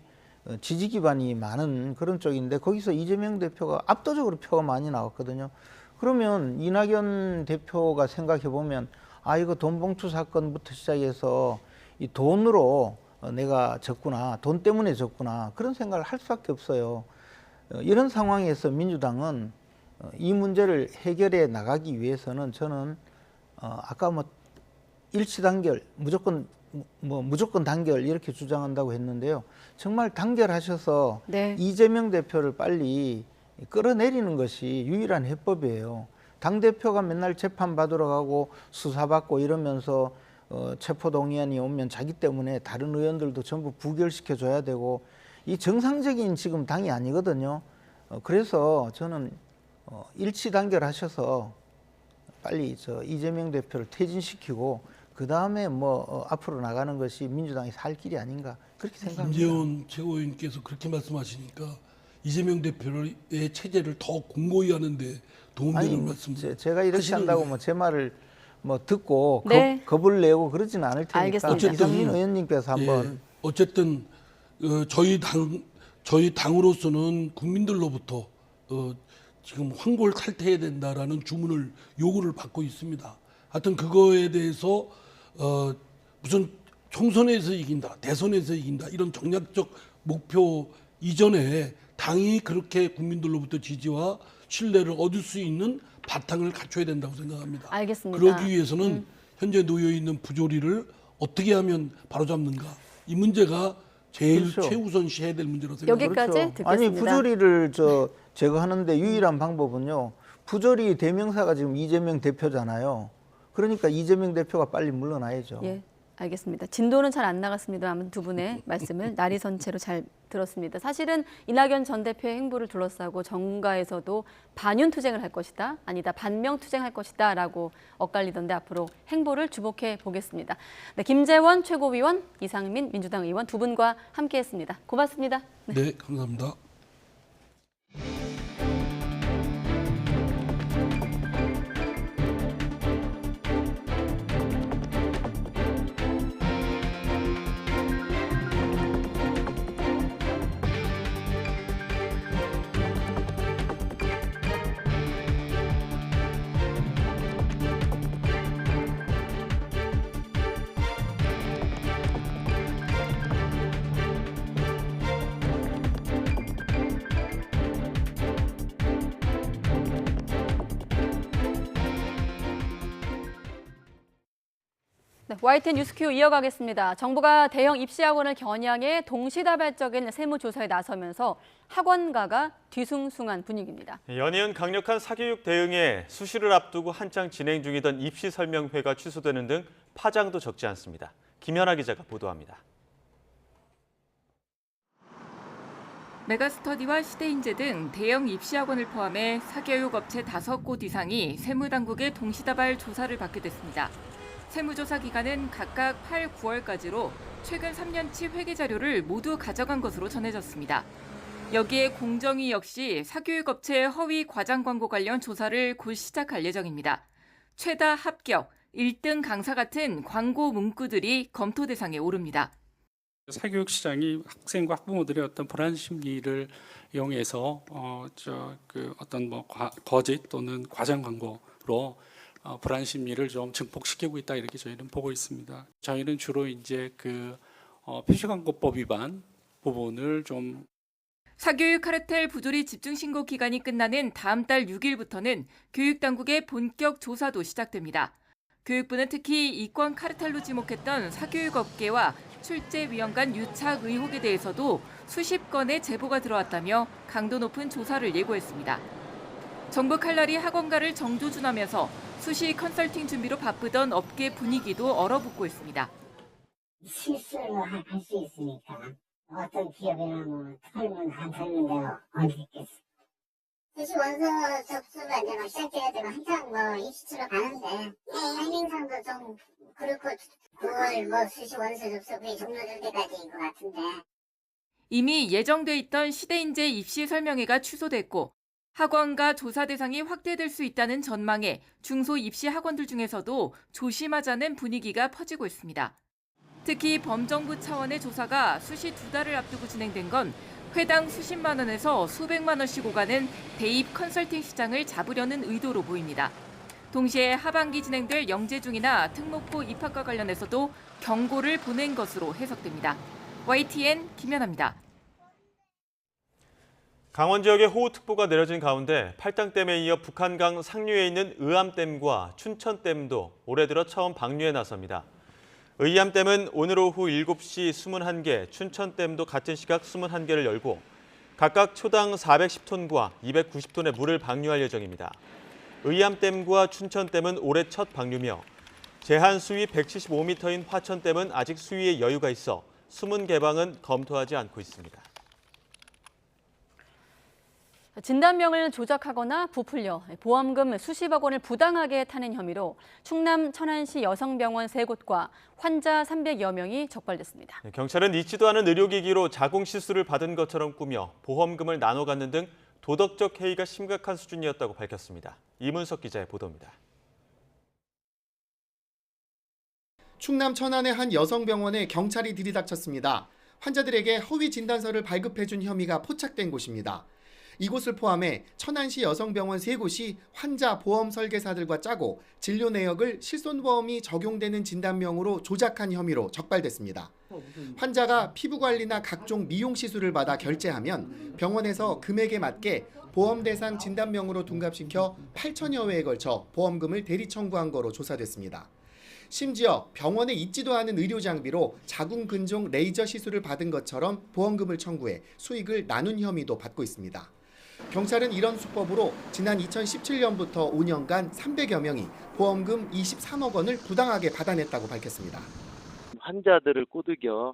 지지 기반이 많은 그런 쪽인데 거기서 이재명 대표가 압도적으로 표가 많이 나왔거든요. 그러면 이낙연 대표가 생각해 보면 아 이거 돈봉투 사건부터 시작해서 이 돈으로 내가 졌구나, 돈 때문에 졌구나 그런 생각을 할 수밖에 없어요. 이런 상황에서 민주당은 이 문제를 해결해 나가기 위해서는 저는 아까 뭐 일치 단결, 무조건 단결 이렇게 주장한다고 했는데요. 정말 단결하셔서 네. 이재명 대표를 빨리 끌어내리는 것이 유일한 해법이에요. 당대표가 맨날 재판받으러 가고 수사받고 이러면서 체포동의안이 오면 자기 때문에 다른 의원들도 전부 부결시켜줘야 되고 이 정상적인 지금 당이 아니거든요. 그래서 저는 일치 단결하셔서 빨리 저 이재명 대표를 퇴진시키고 그 다음에 뭐 앞으로 나가는 것이 민주당이 살 길이 아닌가 그렇게 생각합니다. 김재원 최고위원께서 그렇게 말씀하시니까 이재명 대표의 체제를 더 공고히 하는데 도움되는 말씀. 제가 이렇게 한다고 뭐 제 말을 뭐 듣고 네. 겁을 내고 그러지는 않을 테니까 알겠습니다. 이상민 의원님께서 한번 예, 어쨌든 저희 당으로서는 국민들로부터 지금 황골 탈퇴해야 된다라는 주문을 요구를 받고 있습니다. 하여튼 그거에 대해서 무슨 총선에서 이긴다, 대선에서 이긴다 이런 정략적 목표 이전에 당이 그렇게 국민들로부터 지지와 신뢰를 얻을 수 있는 바탕을 갖춰야 된다고 생각합니다. 알겠습니다. 그러기 위해서는 현재 놓여 있는 부조리를 어떻게 하면 바로잡는가 이 문제가 제일 그렇죠. 최우선시해야 될 문제라고 생각합니다. 여기까지 그렇죠. 듣겠습니다. 아니 부조리를 제거하는데 유일한 방법은요. 부조리 대명사가 지금 이재명 대표잖아요. 그러니까 이재명 대표가 빨리 물러나야죠. 예, 알겠습니다. 진도는 잘 안 나갔습니다만 두 분의 말씀을 나리선체로 잘 들었습니다. 사실은 이낙연 전 대표의 행보를 둘러싸고 정가에서도 반윤 투쟁을 할 것이다, 아니다 반명 투쟁할 것이다 라고 엇갈리던데 앞으로 행보를 주목해 보겠습니다. 네, 김재원 최고위원, 이상민 민주당 의원 두 분과 함께했습니다. 고맙습니다. 네, 감사합니다. 네, YTN 뉴스큐 이어가겠습니다. 정부가 대형 입시학원을 겨냥해 동시다발적인 세무조사에 나서면서 학원가가 뒤숭숭한 분위기입니다. 연이은 강력한 사교육 대응에 수시를 앞두고 한창 진행 중이던 입시 설명회가 취소되는 등 파장도 적지 않습니다. 김연아 기자가 보도합니다. 메가스터디와 시대인재 등 대형 입시학원을 포함해 사교육 업체 5곳 이상이 세무당국의 동시다발 조사를 받게 됐습니다. 세무조사 기간은 각각 8, 9월까지로 최근 3년치 회계 자료를 모두 가져간 것으로 전해졌습니다. 여기에 공정위 역시 사교육업체 허위 과장 광고 관련 조사를 곧 시작할 예정입니다. 최다 합격, 1등 강사 같은 광고 문구들이 검토 대상에 오릅니다. 사교육 시장이 학생과 학부모들의 어떤 불안 심리를 이용해서 어떤 거짓 또는 과장 광고로 불안 심리를 좀 증폭시키고 있다 이렇게 저희는 보고 있습니다. 저희는 주로 이제 표시광고법 위반 부분을 좀 사교육 카르텔 부조리 집중 신고 기간이 끝나는 다음 달 6일부터는 교육당국의 본격 조사도 시작됩니다. 교육부는 특히 이권 카르텔로 지목했던 사교육업계와 출제위원 간 유착 의혹에 대해서도 수십 건의 제보가 들어왔다며 강도 높은 조사를 예고했습니다. 정부 칼날이 학원가를 정조준하면서 수시 컨설팅 준비로 바쁘던 업계 분위기도 얼어붙고 있습니다. 실수를 할 수 있으니까 어떤 기업이나 뭐 털면 안 털는 데가 어디 있겠어. 수시 원서 접수가 이제 막 시작돼야 되고 한창 뭐 입시처럼 가는데 타이밍상도 좀 그렇고 9월 뭐 수시 원서 접수가 종료될 때까지인 것 같은데. 이미 예정돼 있던 시대인재 입시 설명회가 취소됐고 학원과 조사 대상이 확대될 수 있다는 전망에 중소 입시 학원들 중에서도 조심하자는 분위기가 퍼지고 있습니다. 특히 범정부 차원의 조사가 수시 2달을 앞두고 진행된 건 회당 수십만 원에서 수백만 원씩 오가는 대입 컨설팅 시장을 잡으려는 의도로 보입니다. 동시에 하반기 진행될 영재중이나 특목고 입학과 관련해서도 경고를 보낸 것으로 해석됩니다. YTN 김연아입니다. 강원 지역에 호우특보가 내려진 가운데 팔당댐에 이어 북한강 상류에 있는 의암댐과 춘천댐도 올해 들어 처음 방류에 나섭니다. 의암댐은 오늘 오후 7시 21개, 춘천댐도 같은 시각 21개를 열고 각각 초당 410톤과 290톤의 물을 방류할 예정입니다. 의암댐과 춘천댐은 올해 첫 방류며 제한 수위 175m인 화천댐은 아직 수위에 여유가 있어 수문 개방은 검토하지 않고 있습니다. 진단명을 조작하거나 부풀려 보험금 수십억 원을 부당하게 타는 혐의로 충남 천안시 여성병원 3곳과 환자 300여 명이 적발됐습니다. 경찰은 있지도 않은 의료기기로 자궁시술을 받은 것처럼 꾸며 보험금을 나눠 갖는 등 도덕적 해이가 심각한 수준이었다고 밝혔습니다. 이문석 기자의 보도입니다. 충남 천안의 한 여성병원에 경찰이 들이닥쳤습니다. 환자들에게 허위 진단서를 발급해준 혐의가 포착된 곳입니다. 이곳을 포함해 천안시 여성병원 3곳이 환자 보험 설계사들과 짜고 진료 내역을 실손보험이 적용되는 진단명으로 조작한 혐의로 적발됐습니다. 환자가 피부관리나 각종 미용 시술을 받아 결제하면 병원에서 금액에 맞게 보험 대상 진단명으로 둔갑시켜 8천여 회에 걸쳐 보험금을 대리 청구한 거로 조사됐습니다. 심지어 병원에 있지도 않은 의료 장비로 자궁 근종 레이저 시술을 받은 것처럼 보험금을 청구해 수익을 나눈 혐의도 받고 있습니다. 경찰은 이런 수법으로 지난 2017년부터 5년간 300여 명이 보험금 23억 원을 부당하게 받아냈다고 밝혔습니다. 환자들을 꼬드겨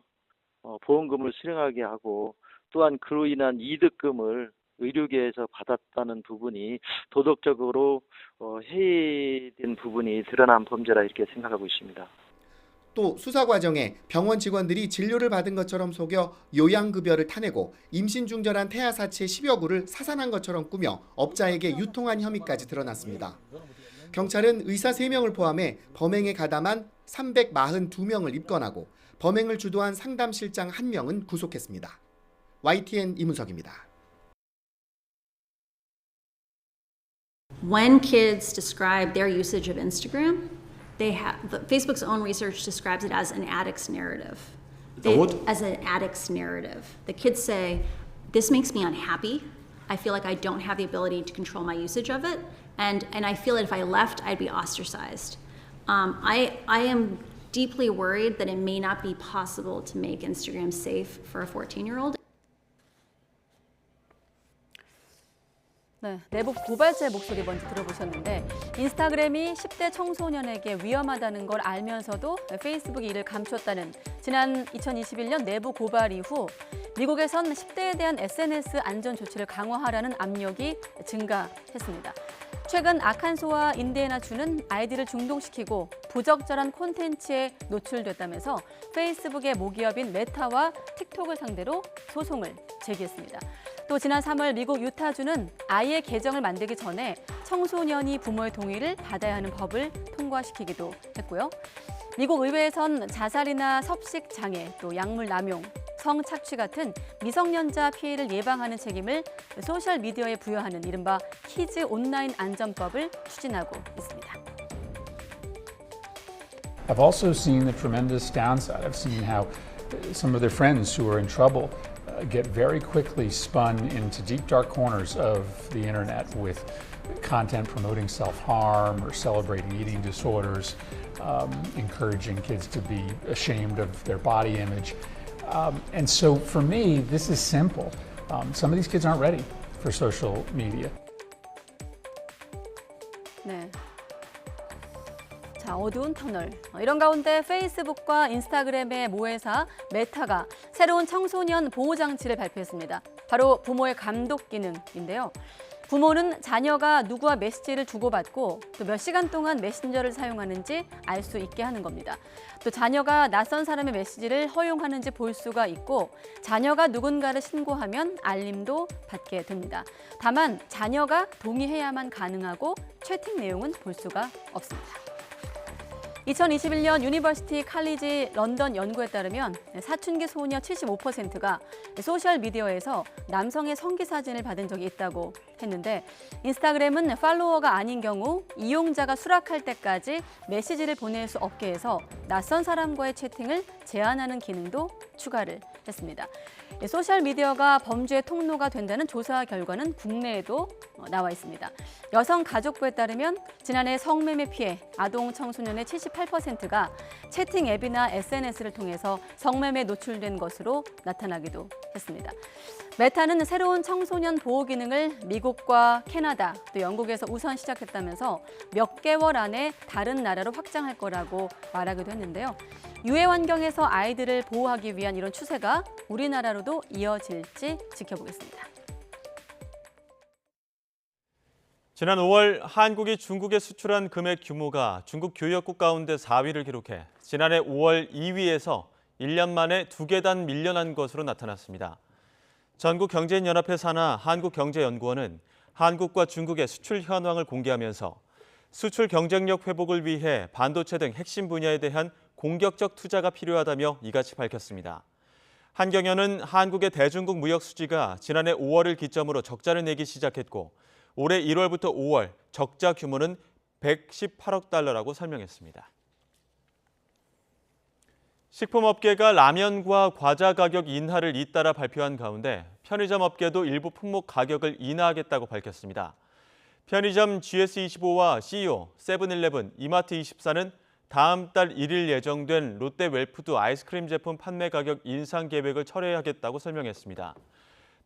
보험금을 수령하게 하고 또한 그로 인한 이득금을 의료계에서 받았다는 부분이 도덕적으로 해이된 부분이 드러난 범죄라 이렇게 생각하고 있습니다. 또 수사 과정에 병원 직원들이 진료를 받은 것처럼 속여 요양급여를 타내고 임신 중절한 태아 사체 10여 구를 사산한 것처럼 꾸며 업자에게 유통한 혐의까지 드러났습니다. 경찰은 의사 3명을 포함해 범행에 가담한 342명을 입건하고 범행을 주도한 상담실장 1명은 구속했습니다. YTN 이문석입니다. When kids describe their usage of Instagram, Facebook's own research describes it as an addict's narrative. As an addict's narrative. The kids say, this makes me unhappy. I feel like I don't have the ability to control my usage of it. And I feel that if I left, I'd be ostracized. I am deeply worried that it may not be possible to make Instagram safe for a 14-year-old. 네, 내부 고발자의 목소리 먼저 들어보셨는데 인스타그램이 10대 청소년에게 위험하다는 걸 알면서도 페이스북이 이를 감췄다는 지난 2021년 내부 고발 이후 미국에선 10대에 대한 SNS 안전 조치를 강화하라는 압력이 증가했습니다. 최근 아칸소와 인디애나주는 아이들을 중독시키고 부적절한 콘텐츠에 노출됐다면서 페이스북의 모기업인 메타와 틱톡을 상대로 소송을 제기했습니다. 또 지난 3월 미국 유타주는 아이의 계정을 만들기 전에 청소년이 부모의 동의를 받아야 하는 법을 통과시키기도 했고요. 미국 의회에선 자살이나 섭식 장애, 또 약물 남용, 성착취 같은 미성년자 피해를 예방하는 책임을 소셜미디어에 부여하는 이른바 키즈 온라인 안전법을 추진하고 있습니다. I've also seen the tremendous downside. I've seen how some of their friends who are in trouble get very quickly spun into deep dark corners of the internet with content promoting self-harm or celebrating eating disorders, encouraging kids to be ashamed of their body image. And so for me, this is simple. Some of these kids aren't ready for social media. 네. 자, 어두운 터널. 이런 가운데 페이스북과 인스타그램의 모회사 메타가 새로운 청소년 보호 장치를 발표했습니다. 바로 부모의 감독 기능인데요. 부모는 자녀가 누구와 메시지를 주고받고 또 몇 시간 동안 메신저를 사용하는지 알 수 있게 하는 겁니다. 또 자녀가 낯선 사람의 메시지를 허용하는지 볼 수가 있고 자녀가 누군가를 신고하면 알림도 받게 됩니다. 다만 자녀가 동의해야만 가능하고 채팅 내용은 볼 수가 없습니다. 2021년 유니버시티 칼리지 런던 연구에 따르면 사춘기 소녀 75%가 소셜미디어에서 남성의 성기 사진을 받은 적이 있다고 했는데 인스타그램은 팔로워가 아닌 경우 이용자가 수락할 때까지 메시지를 보낼 수 없게 해서 낯선 사람과의 채팅을 제한하는 기능도 추가를 했습니다. 소셜미디어가 범죄의 통로가 된다는 조사 결과는 국내에도 나와 있습니다. 여성가족부에 따르면 지난해 성매매 피해 아동 청소년의 78%가 채팅 앱이나 SNS를 통해서 성매매에 노출된 것으로 나타나기도 했습니다. 메타는 새로운 청소년 보호 기능을 미국과 캐나다, 또 영국에서 우선 시작했다면서 몇 개월 안에 다른 나라로 확장할 거라고 말하기도 했는데요. 유해 환경에서 아이들을 보호하기 위한 이런 추세가 우리나라로도 이어질지 지켜보겠습니다. 지난 5월 한국이 중국에 수출한 금액 규모가 중국 교역국 가운데 4위를 기록해 지난해 5월 2위에서 1년 만에 2계단 밀려난 것으로 나타났습니다. 전국경제인연합회 산하 한국경제연구원은 한국과 중국의 수출 현황을 공개하면서 수출 경쟁력 회복을 위해 반도체 등 핵심 분야에 대한 공격적 투자가 필요하다며 이같이 밝혔습니다. 한경연은 한국의 대중국 무역 수지가 지난해 5월을 기점으로 적자를 내기 시작했고 올해 1월부터 5월 적자 규모는 118억 달러라고 설명했습니다. 식품업계가 라면과 과자 가격 인하를 잇따라 발표한 가운데 편의점 업계도 일부 품목 가격을 인하하겠다고 밝혔습니다. 편의점 GS25와 CEO, 세븐일레븐, 이마트24는 다음 달 1일 예정된 롯데 웰푸드 아이스크림 제품 판매 가격 인상 계획을 철회하겠다고 설명했습니다.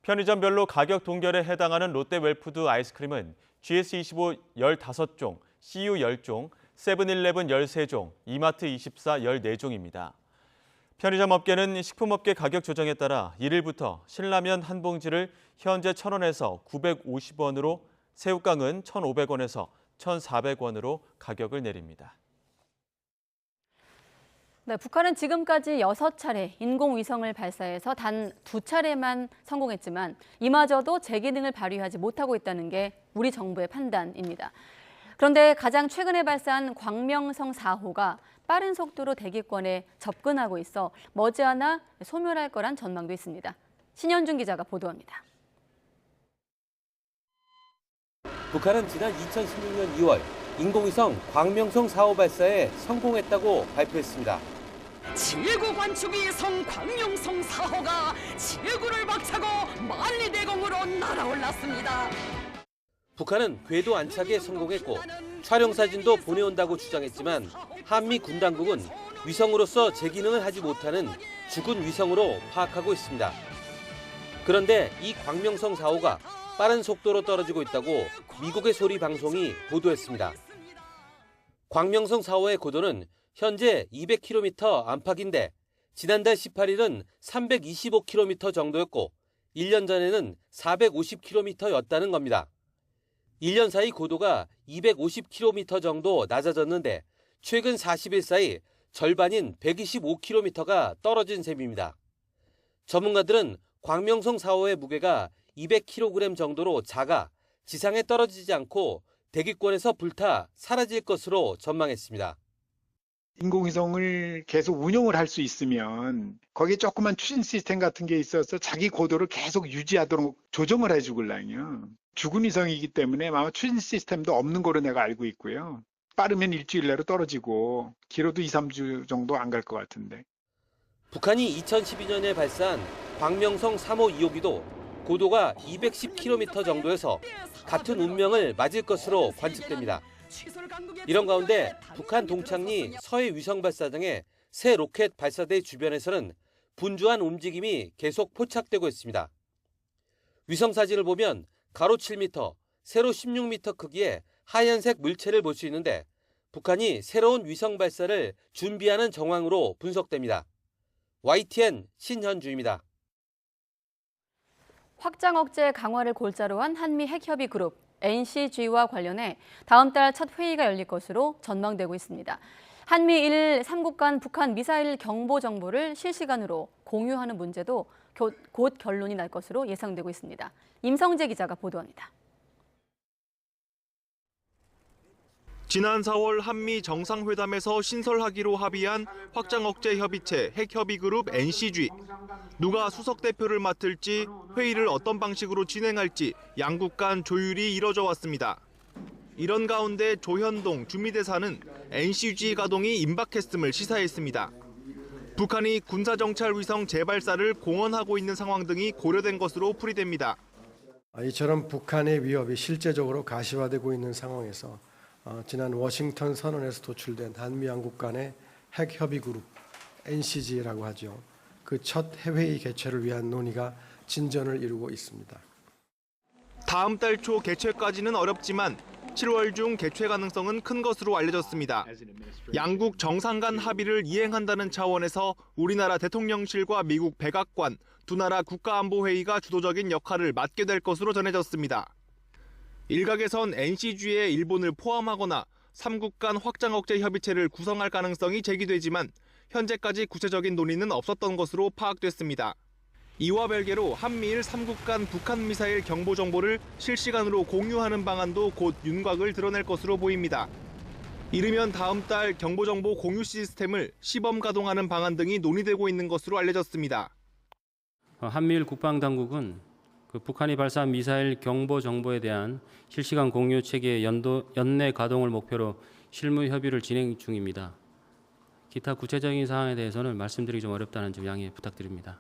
편의점별로 가격 동결에 해당하는 롯데 웰푸드 아이스크림은 GS25 15종, CU 10종, 세븐일레븐 13종, 이마트24 14종입니다. 편의점 업계는 식품업계 가격 조정에 따라 1일부터 신라면 한 봉지를 현재 1,000원에서 950원으로, 새우깡은 1,500원에서 1,400원으로 가격을 내립니다. 네, 북한은 지금까지 6차례 인공위성을 발사해서 단 2차례만 성공했지만 이마저도 제 기능을 발휘하지 못하고 있다는 게 우리 정부의 판단입니다. 그런데 가장 최근에 발사한 광명성 4호가 빠른 속도로 대기권에 접근하고 있어 머지않아 소멸할 거란 전망도 있습니다. 신현준 기자가 보도합니다. 북한은 지난 2016년 2월 인공위성 광명성 4호 발사에 성공했다고 발표했습니다. 지구 관측위성 광명성 4호가 지구를 박차고 만리대공으로 날아올랐습니다. 북한은 궤도 안착에 성공했고 촬영 사진도 보내온다고 주장했지만 한미 군 당국은 위성으로서 제 기능을 하지 못하는 죽은 위성으로 파악하고 있습니다. 그런데 이 광명성 4호가 빠른 속도로 떨어지고 있다고 미국의 소리 방송이 보도했습니다. 광명성 4호의 고도는 현재 200km 안팎인데 지난달 18일은 325km 정도였고 1년 전에는 450km였다는 겁니다. 1년 사이 고도가 250km 정도 낮아졌는데 최근 40일 사이 절반인 125km가 떨어진 셈입니다. 전문가들은 광명성 4호의 무게가 200kg 정도로 작아 지상에 떨어지지 않고 대기권에서 불타 사라질 것으로 전망했습니다. 인공위성을 계속 운용을 할 수 있으면 거기에 조그만 추진 시스템 같은 게 있어서 자기 고도를 계속 유지하도록 조정을 해주길랑요. 죽은 위성이기 때문에 아마 추진 시스템도 없는 거로 내가 알고 있고요. 빠르면 일주일 내로 떨어지고 길어도 2, 3주 정도 안 갈 것 같은데. 북한이 2012년에 발사한 광명성 3호 2호기도 고도가 210km 정도여서 같은 운명을 맞을 것으로 관측됩니다. 이런 가운데 북한 동창리 서해 위성 발사장의 새 로켓 발사대 주변에서는 분주한 움직임이 계속 포착되고 있습니다. 위성 사진을 보면 가로 7m, 세로 16m 크기의 하얀색 물체를 볼 수 있는데 북한이 새로운 위성 발사를 준비하는 정황으로 분석됩니다. YTN 신현주입니다. 확장 억제 강화를 골자로 한 한미 핵협의 그룹 NCG와 관련해 다음 달 첫 회의가 열릴 것으로 전망되고 있습니다. 한미일 3국 간 북한 미사일 경보 정보를 실시간으로 공유하는 문제도 곧 결론이 날 것으로 예상되고 있습니다. 임성재 기자가 보도합니다. 지난 4월 한미 정상회담에서 신설하기로 합의한 확장 억제 협의체 핵협의그룹 NCG. 누가 수석 대표를 맡을지, 회의를 어떤 방식으로 진행할지 양국 간 조율이 이뤄져 왔습니다. 이런 가운데 조현동 주미대사는 NCG 가동이 임박했음을 시사했습니다. 북한이 군사정찰 위성 재발사를 공언하고 있는 상황 등이 고려된 것으로 풀이됩니다. 이처럼 북한의 위협이 실제적으로 가시화되고 있는 상황에서 지난 워싱턴 선언에서 도출된 한미 양국 간의 핵협의그룹 NCG라고 하죠. 그 첫 회의 개최를 위한 논의가 진전을 이루고 있습니다. 다음 달 초 개최까지는 어렵지만 7월 중 개최 가능성은 큰 것으로 알려졌습니다. 양국 정상 간 합의를 이행한다는 차원에서 우리나라 대통령실과 미국 백악관, 두 나라 국가안보회의가 주도적인 역할을 맡게 될 것으로 전해졌습니다. 일각에선 NCG에 일본을 포함하거나 3국 간 확장 억제 협의체를 구성할 가능성이 제기되지만 현재까지 구체적인 논의는 없었던 것으로 파악됐습니다. 이와 별개로 한미일 3국 간 북한 미사일 경보 정보를 실시간으로 공유하는 방안도 곧 윤곽을 드러낼 것으로 보입니다. 이르면 다음 달 경보 정보 공유 시스템을 시범 가동하는 방안 등이 논의되고 있는 것으로 알려졌습니다. 한미일 국방당국은 북한이 발사한 미사일 경보 정보에 대한 실시간 공유 체계 연내 가동을 목표로 실무 협의를 진행 중입니다. 기타 구체적인 사항에 대해서는 말씀드리기 좀 어렵다는 점 양해 부탁드립니다.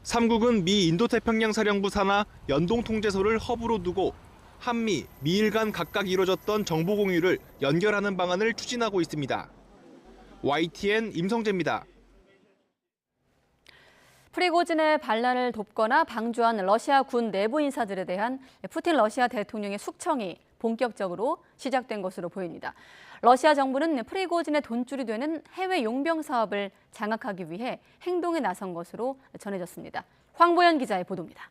3국은 미 인도태평양 사령부 산하 연동통제소를 허브로 두고 한미, 미일 간 각각 이뤄졌던 정보 공유를 연결하는 방안을 추진하고 있습니다. YTN 임성재입니다. 프리고진의 반란을 돕거나 방조한 러시아 군 내부 인사들에 대한 푸틴 러시아 대통령의 숙청이 본격적으로 시작된 것으로 보입니다. 러시아 정부는 프리고진의 돈줄이 되는 해외 용병 사업을 장악하기 위해 행동에 나선 것으로 전해졌습니다. 황보연 기자의 보도입니다.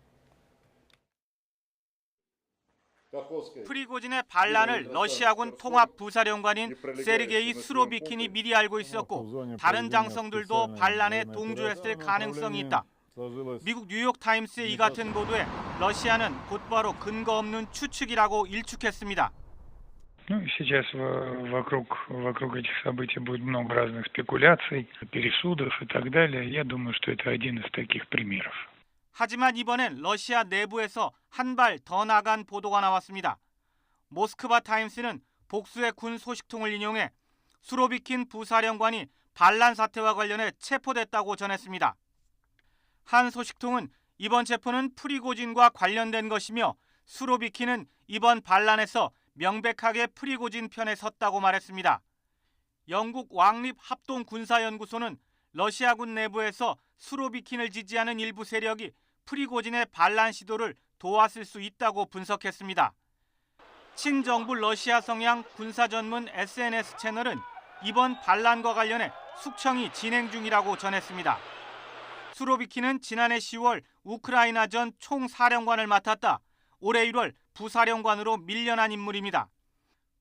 프리고진의 반란을 러시아군 통합부사령관인 세르게이 수로비킨이 미리 알고 있었고 다른 장성들도 반란에 동조했을 가능성이 있다. 미국 뉴욕타임스의 이 같은 보도에 러시아는 곧바로 근거 없는 추측이라고 일축했습니다. Сейчас вокруг этих событий будет много разных спекуляций, пересудов и так далее. Я думаю, что это один из таких примеров. 하지만 이번엔 러시아 내부에서 한 발 더 나간 보도가 나왔습니다. 모스크바 타임스는 복수의 군 소식통을 인용해 수로비킨 부사령관이 반란 사태와 관련해 체포됐다고 전했습니다. 한 소식통은 이번 체포는 프리고진과 관련된 것이며 수로비킨은 이번 반란에서 명백하게 프리고진 편에 섰다고 말했습니다. 영국 왕립합동군사연구소는 러시아군 내부에서 수로비킨을 지지하는 일부 세력이 프리고진의 반란 시도를 도왔을 수 있다고 분석했습니다. 친정부 러시아 성향 군사 전문 SNS 채널은 이번 반란과 관련해 숙청이 진행 중이라고 전했습니다. 수로비킨은 지난해 10월 우크라이나전 총사령관을 맡았다 올해 1월 부사령관으로 밀려난 인물입니다.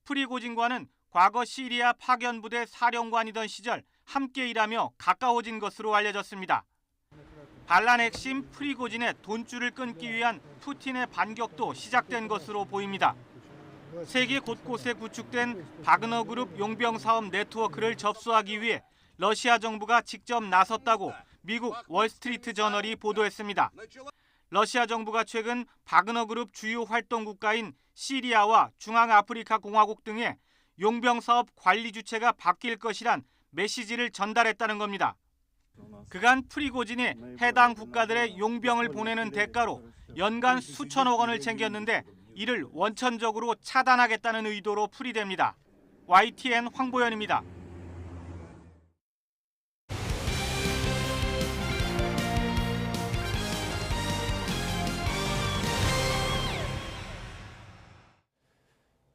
프리고진과는 과거 시리아 파견부대 사령관이던 시절 함께 일하며 가까워진 것으로 알려졌습니다. 반란 핵심 프리고진의 돈줄을 끊기 위한 푸틴의 반격도 시작된 것으로 보입니다. 세계 곳곳에 구축된 바그너그룹 용병사업 네트워크를 접수하기 위해 러시아 정부가 직접 나섰다고 미국 월스트리트 저널이 보도했습니다. 러시아 정부가 최근 바그너그룹 주요 활동 국가인 시리아와 중앙아프리카 공화국 등에 용병사업 관리 주체가 바뀔 것이란 메시지를 전달했다는 겁니다. 그간 프리고진이 해당 국가들의 용병을 보내는 대가로 연간 수천억 원을 챙겼는데 이를 원천적으로 차단하겠다는 의도로 풀이됩니다. YTN 황보연입니다.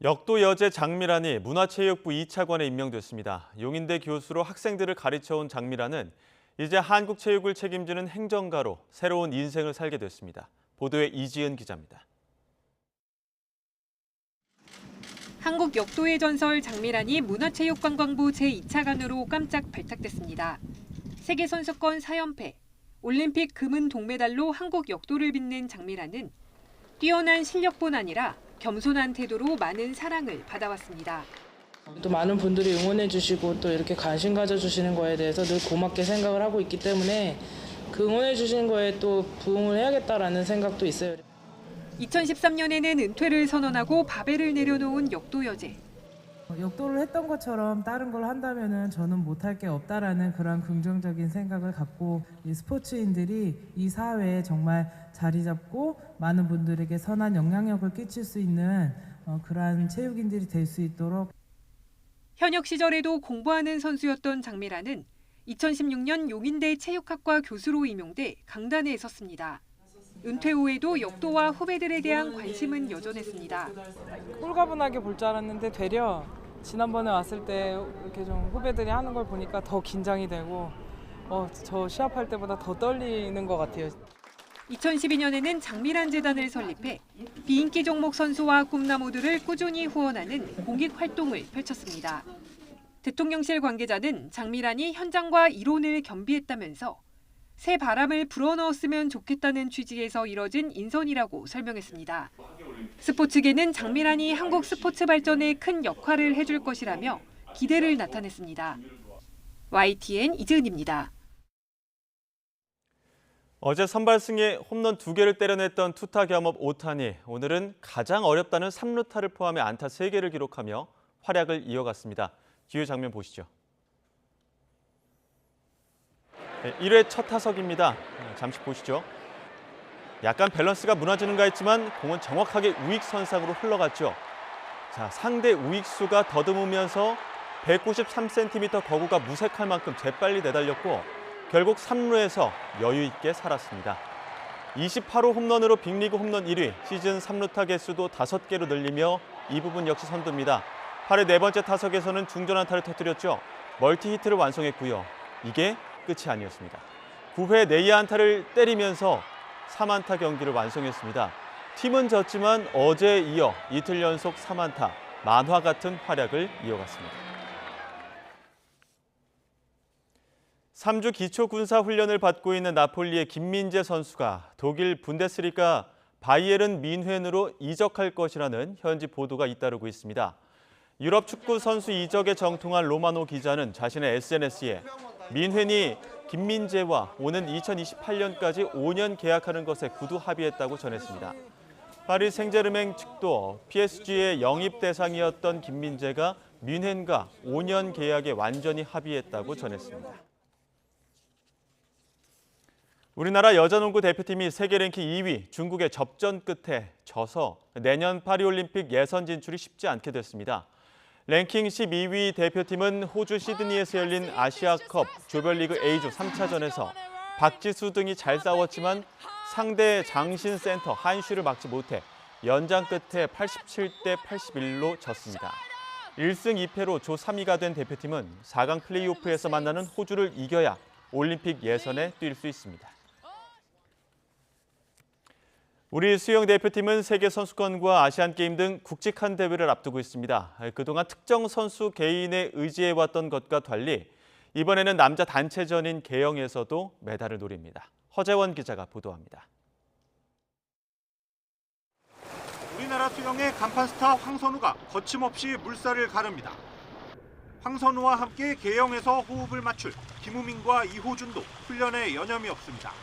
역도 여제 장미란이 문화체육부 2차관에 임명됐습니다. 용인대 교수로 학생들을 가르쳐온 장미란은 이제 한국 체육을 책임지는 행정가로 새로운 인생을 살게 됐습니다. 보도에 이지은 기자입니다. 한국 역도의 전설 장미란이 문화체육관광부 제2차관으로 깜짝 발탁됐습니다. 세계선수권 4연패, 올림픽 금은 동메달로 한국 역도를 빛낸 장미란은 뛰어난 실력뿐 아니라 겸손한 태도로 많은 사랑을 받아왔습니다. 또 많은 분들이 응원해 주시고 또 이렇게 관심 가져주시는 거에 대해서 늘 고맙게 생각을 하고 있기 때문에 그 응원해 주시는 거에 또 부응을 해야겠다라는 생각도 있어요. 2013년에는 은퇴를 선언하고 바벨을 내려놓은 역도 여제. 역도를 했던 것처럼 다른 걸 한다면은 저는 못할 게 없다라는 그런 긍정적인 생각을 갖고 이 스포츠인들이 이 사회에 정말 자리 잡고 많은 분들에게 선한 영향력을 끼칠 수 있는 그러한 체육인들이 될 수 있도록. 현역 시절에도 공부하는 선수였던 장미란은 2016년 용인대 체육학과 교수로 임용돼 강단에 섰습니다. 은퇴 후에도 역도와 후배들에 대한 관심은 여전했습니다. 홀가분하게 볼 줄 알았는데 되려 지난번에 왔을 때 이렇게 좀 후배들이 하는 걸 보니까 더 긴장이 되고 저 시합할 때보다 더 떨리는 것 같아요. 2012년에는 장미란 재단을 설립해 비인기 종목 선수와 꿈나무들을 꾸준히 후원하는 공익 활동을 펼쳤습니다. 대통령실 관계자는 장미란이 현장과 이론을 겸비했다면서 새 바람을 불어넣었으면 좋겠다는 취지에서 이뤄진 인선이라고 설명했습니다. 스포츠계는 장미란이 한국 스포츠 발전에 큰 역할을 해줄 것이라며 기대를 나타냈습니다. YTN 이지은입니다. 어제 선발승에 홈런 2개를 때려냈던 투타 겸업 오타니, 오늘은 가장 어렵다는 3루타를 포함해 안타 3개를 기록하며 활약을 이어갔습니다. 뒤의 장면 보시죠. 1회 첫 타석입니다. 잠시 보시죠. 약간 밸런스가 무너지는가 했지만 공은 정확하게 우익 선상으로 흘러갔죠. 자, 상대 우익수가 더듬으면서 193cm 거구가 무색할 만큼 재빨리 내달렸고 결국 3루에서 여유 있게 살았습니다. 28호 홈런으로 빅리그 홈런 1위, 시즌 3루타 개수도 5개로 늘리며 이 부분 역시 선두입니다. 8회 네 번째 타석에서는 중전 안타를 터뜨렸죠. 멀티 히트를 완성했고요. 이게 끝이 아니었습니다. 9회 내야 안타를 때리면서 3안타 경기를 완성했습니다. 팀은 졌지만 어제에 이어 이틀 연속 3안타, 만화 같은 활약을 이어갔습니다. 3주 기초 군사 훈련을 받고 있는 나폴리의 김민재 선수가 독일 분데스리가 바이에른 뮌헨으로 이적할 것이라는 현지 보도가 잇따르고 있습니다. 유럽 축구 선수 이적에 정통한 로마노 기자는 자신의 SNS에 뮌헨이 김민재와 오는 2028년까지 5년 계약하는 것에 구두 합의했다고 전했습니다. 파리 생제르맹 측도 PSG의 영입 대상이었던 김민재가 뮌헨과 5년 계약에 완전히 합의했다고 전했습니다. 우리나라 여자농구 대표팀이 세계 랭킹 2위 중국의 접전 끝에 져서 내년 파리올림픽 예선 진출이 쉽지 않게 됐습니다. 랭킹 12위 대표팀은 호주 시드니에서 열린 아시아컵 조별리그 A조 3차전에서 박지수 등이 잘 싸웠지만 상대 장신 센터 한슈를 막지 못해 연장 끝에 87대 81로 졌습니다. 1승 2패로 조 3위가 된 대표팀은 4강 플레이오프에서 만나는 호주를 이겨야 올림픽 예선에 뛸 수 있습니다. 우리 수영 대표팀은 세계선수권과 아시안게임 등 굵직한 대회를 앞두고 있습니다. 그동안 특정 선수 개인에 의지해왔던 것과 달리 이번에는 남자 단체전인 계영에서도 메달을 노립니다. 허재원 기자가 보도합니다. 우리나라 수영의 간판 스타 황선우가 거침없이 물살을 가릅니다. 황선우와 함께 계영에서 호흡을 맞출 김우민과 이호준도 훈련에 여념이 없습니다.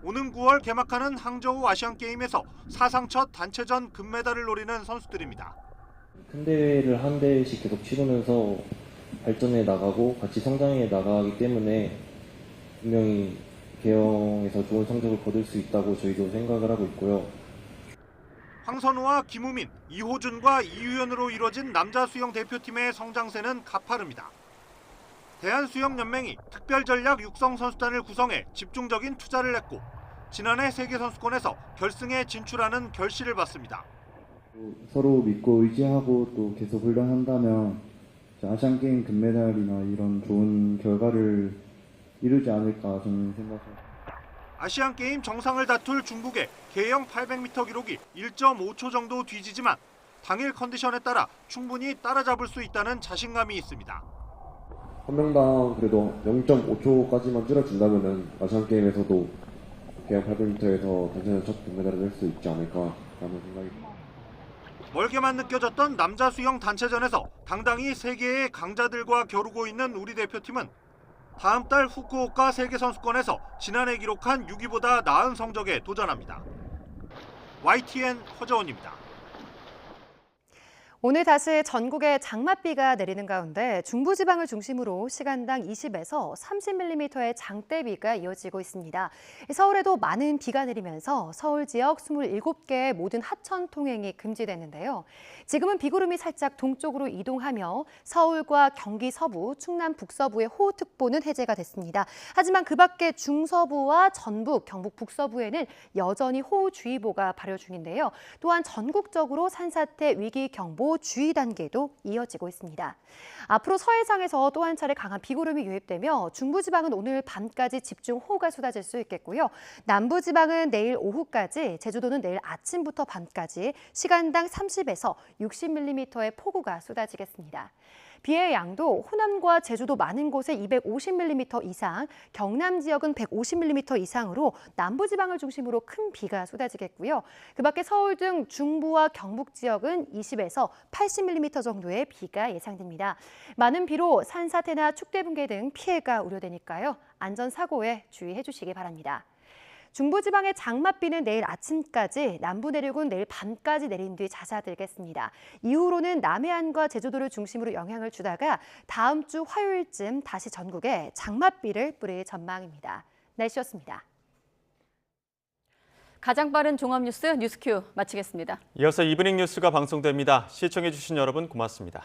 오는 9월 개막하는 항저우 아시안게임에서 사상 첫 단체전 금메달을 노리는 선수들입니다. 큰 대회를 한 대회씩 계속 치르면서 발전해 나가고 같이 성장해 나가기 때문에 분명히 계영에서 좋은 성적을 거둘 수 있다고 저희도 생각을 하고 있고요. 황선우와 김우민, 이호준과 이유연으로 이뤄진 남자 수영 대표팀의 성장세는 가파릅니다. 대한수영연맹이 특별전략 육성 선수단을 구성해 집중적인 투자를 했고 지난해 세계선수권에서 결승에 진출하는 결실을 봤습니다. 서로 믿고 의지하고 또 계속 훈련한다면 아시안게임 금메달이나 이런 좋은 결과를 이루지 않을까 저는 생각합니다. 아시안게임 정상을 다툴 중국의 계영 800m 기록이 1.5초 정도 뒤지지만 당일 컨디션에 따라 충분히 따라잡을 수 있다는 자신감이 있습니다. 한 명당 그래도 0.5초까지만 줄여준다면은 아시안게임에서도 계영 800m에서 단체전 첫 금메달을 낼 수 있지 않을까라는 생각이 듭니다. 멀게만 느껴졌던 남자 수영 단체전에서 당당히 세계의 강자들과 겨루고 있는 우리 대표팀은 다음 달 후쿠오카 세계선수권에서 지난해 기록한 6위보다 나은 성적에 도전합니다. YTN 허저원입니다. 오늘 다시 전국에 장맛비가 내리는 가운데 중부지방을 중심으로 시간당 20에서 30mm의 장대비가 이어지고 있습니다. 서울에도 많은 비가 내리면서 서울 지역 27개의 모든 하천 통행이 금지됐는데요. 지금은 비구름이 살짝 동쪽으로 이동하며 서울과 경기 서부, 충남 북서부의 호우특보는 해제가 됐습니다. 하지만 그 밖에 중서부와 전북, 경북 북서부에는 여전히 호우주의보가 발효 중인데요. 또한 전국적으로 산사태 위기경보 주의 단계도 이어지고 있습니다. 앞으로 서해상에서 또 한 차례 강한 비구름이 유입되며 중부지방은 오늘 밤까지 집중호우가 쏟아질 수 있겠고요. 남부지방은 내일 오후까지, 제주도는 내일 아침부터 밤까지 시간당 30에서 60mm의 폭우가 쏟아지겠습니다. 비의 양도 호남과 제주도 많은 곳에 250mm 이상, 경남 지역은 150mm 이상으로 남부지방을 중심으로 큰 비가 쏟아지겠고요. 그 밖에 서울 등 중부와 경북 지역은 20에서 80mm 정도의 비가 예상됩니다. 많은 비로 산사태나 축대 붕괴 등 피해가 우려되니까요. 안전사고에 주의해 주시기 바랍니다. 중부지방의 장맛비는 내일 아침까지, 남부 내륙은 내일 밤까지 내린 뒤 잦아들겠습니다. 이후로는 남해안과 제주도를 중심으로 영향을 주다가 다음 주 화요일쯤 다시 전국에 장맛비를 뿌릴 전망입니다. 날씨였습니다. 가장 빠른 종합뉴스 뉴스큐 마치겠습니다. 이어서 이브닝 뉴스가 방송됩니다. 시청해주신 여러분 고맙습니다.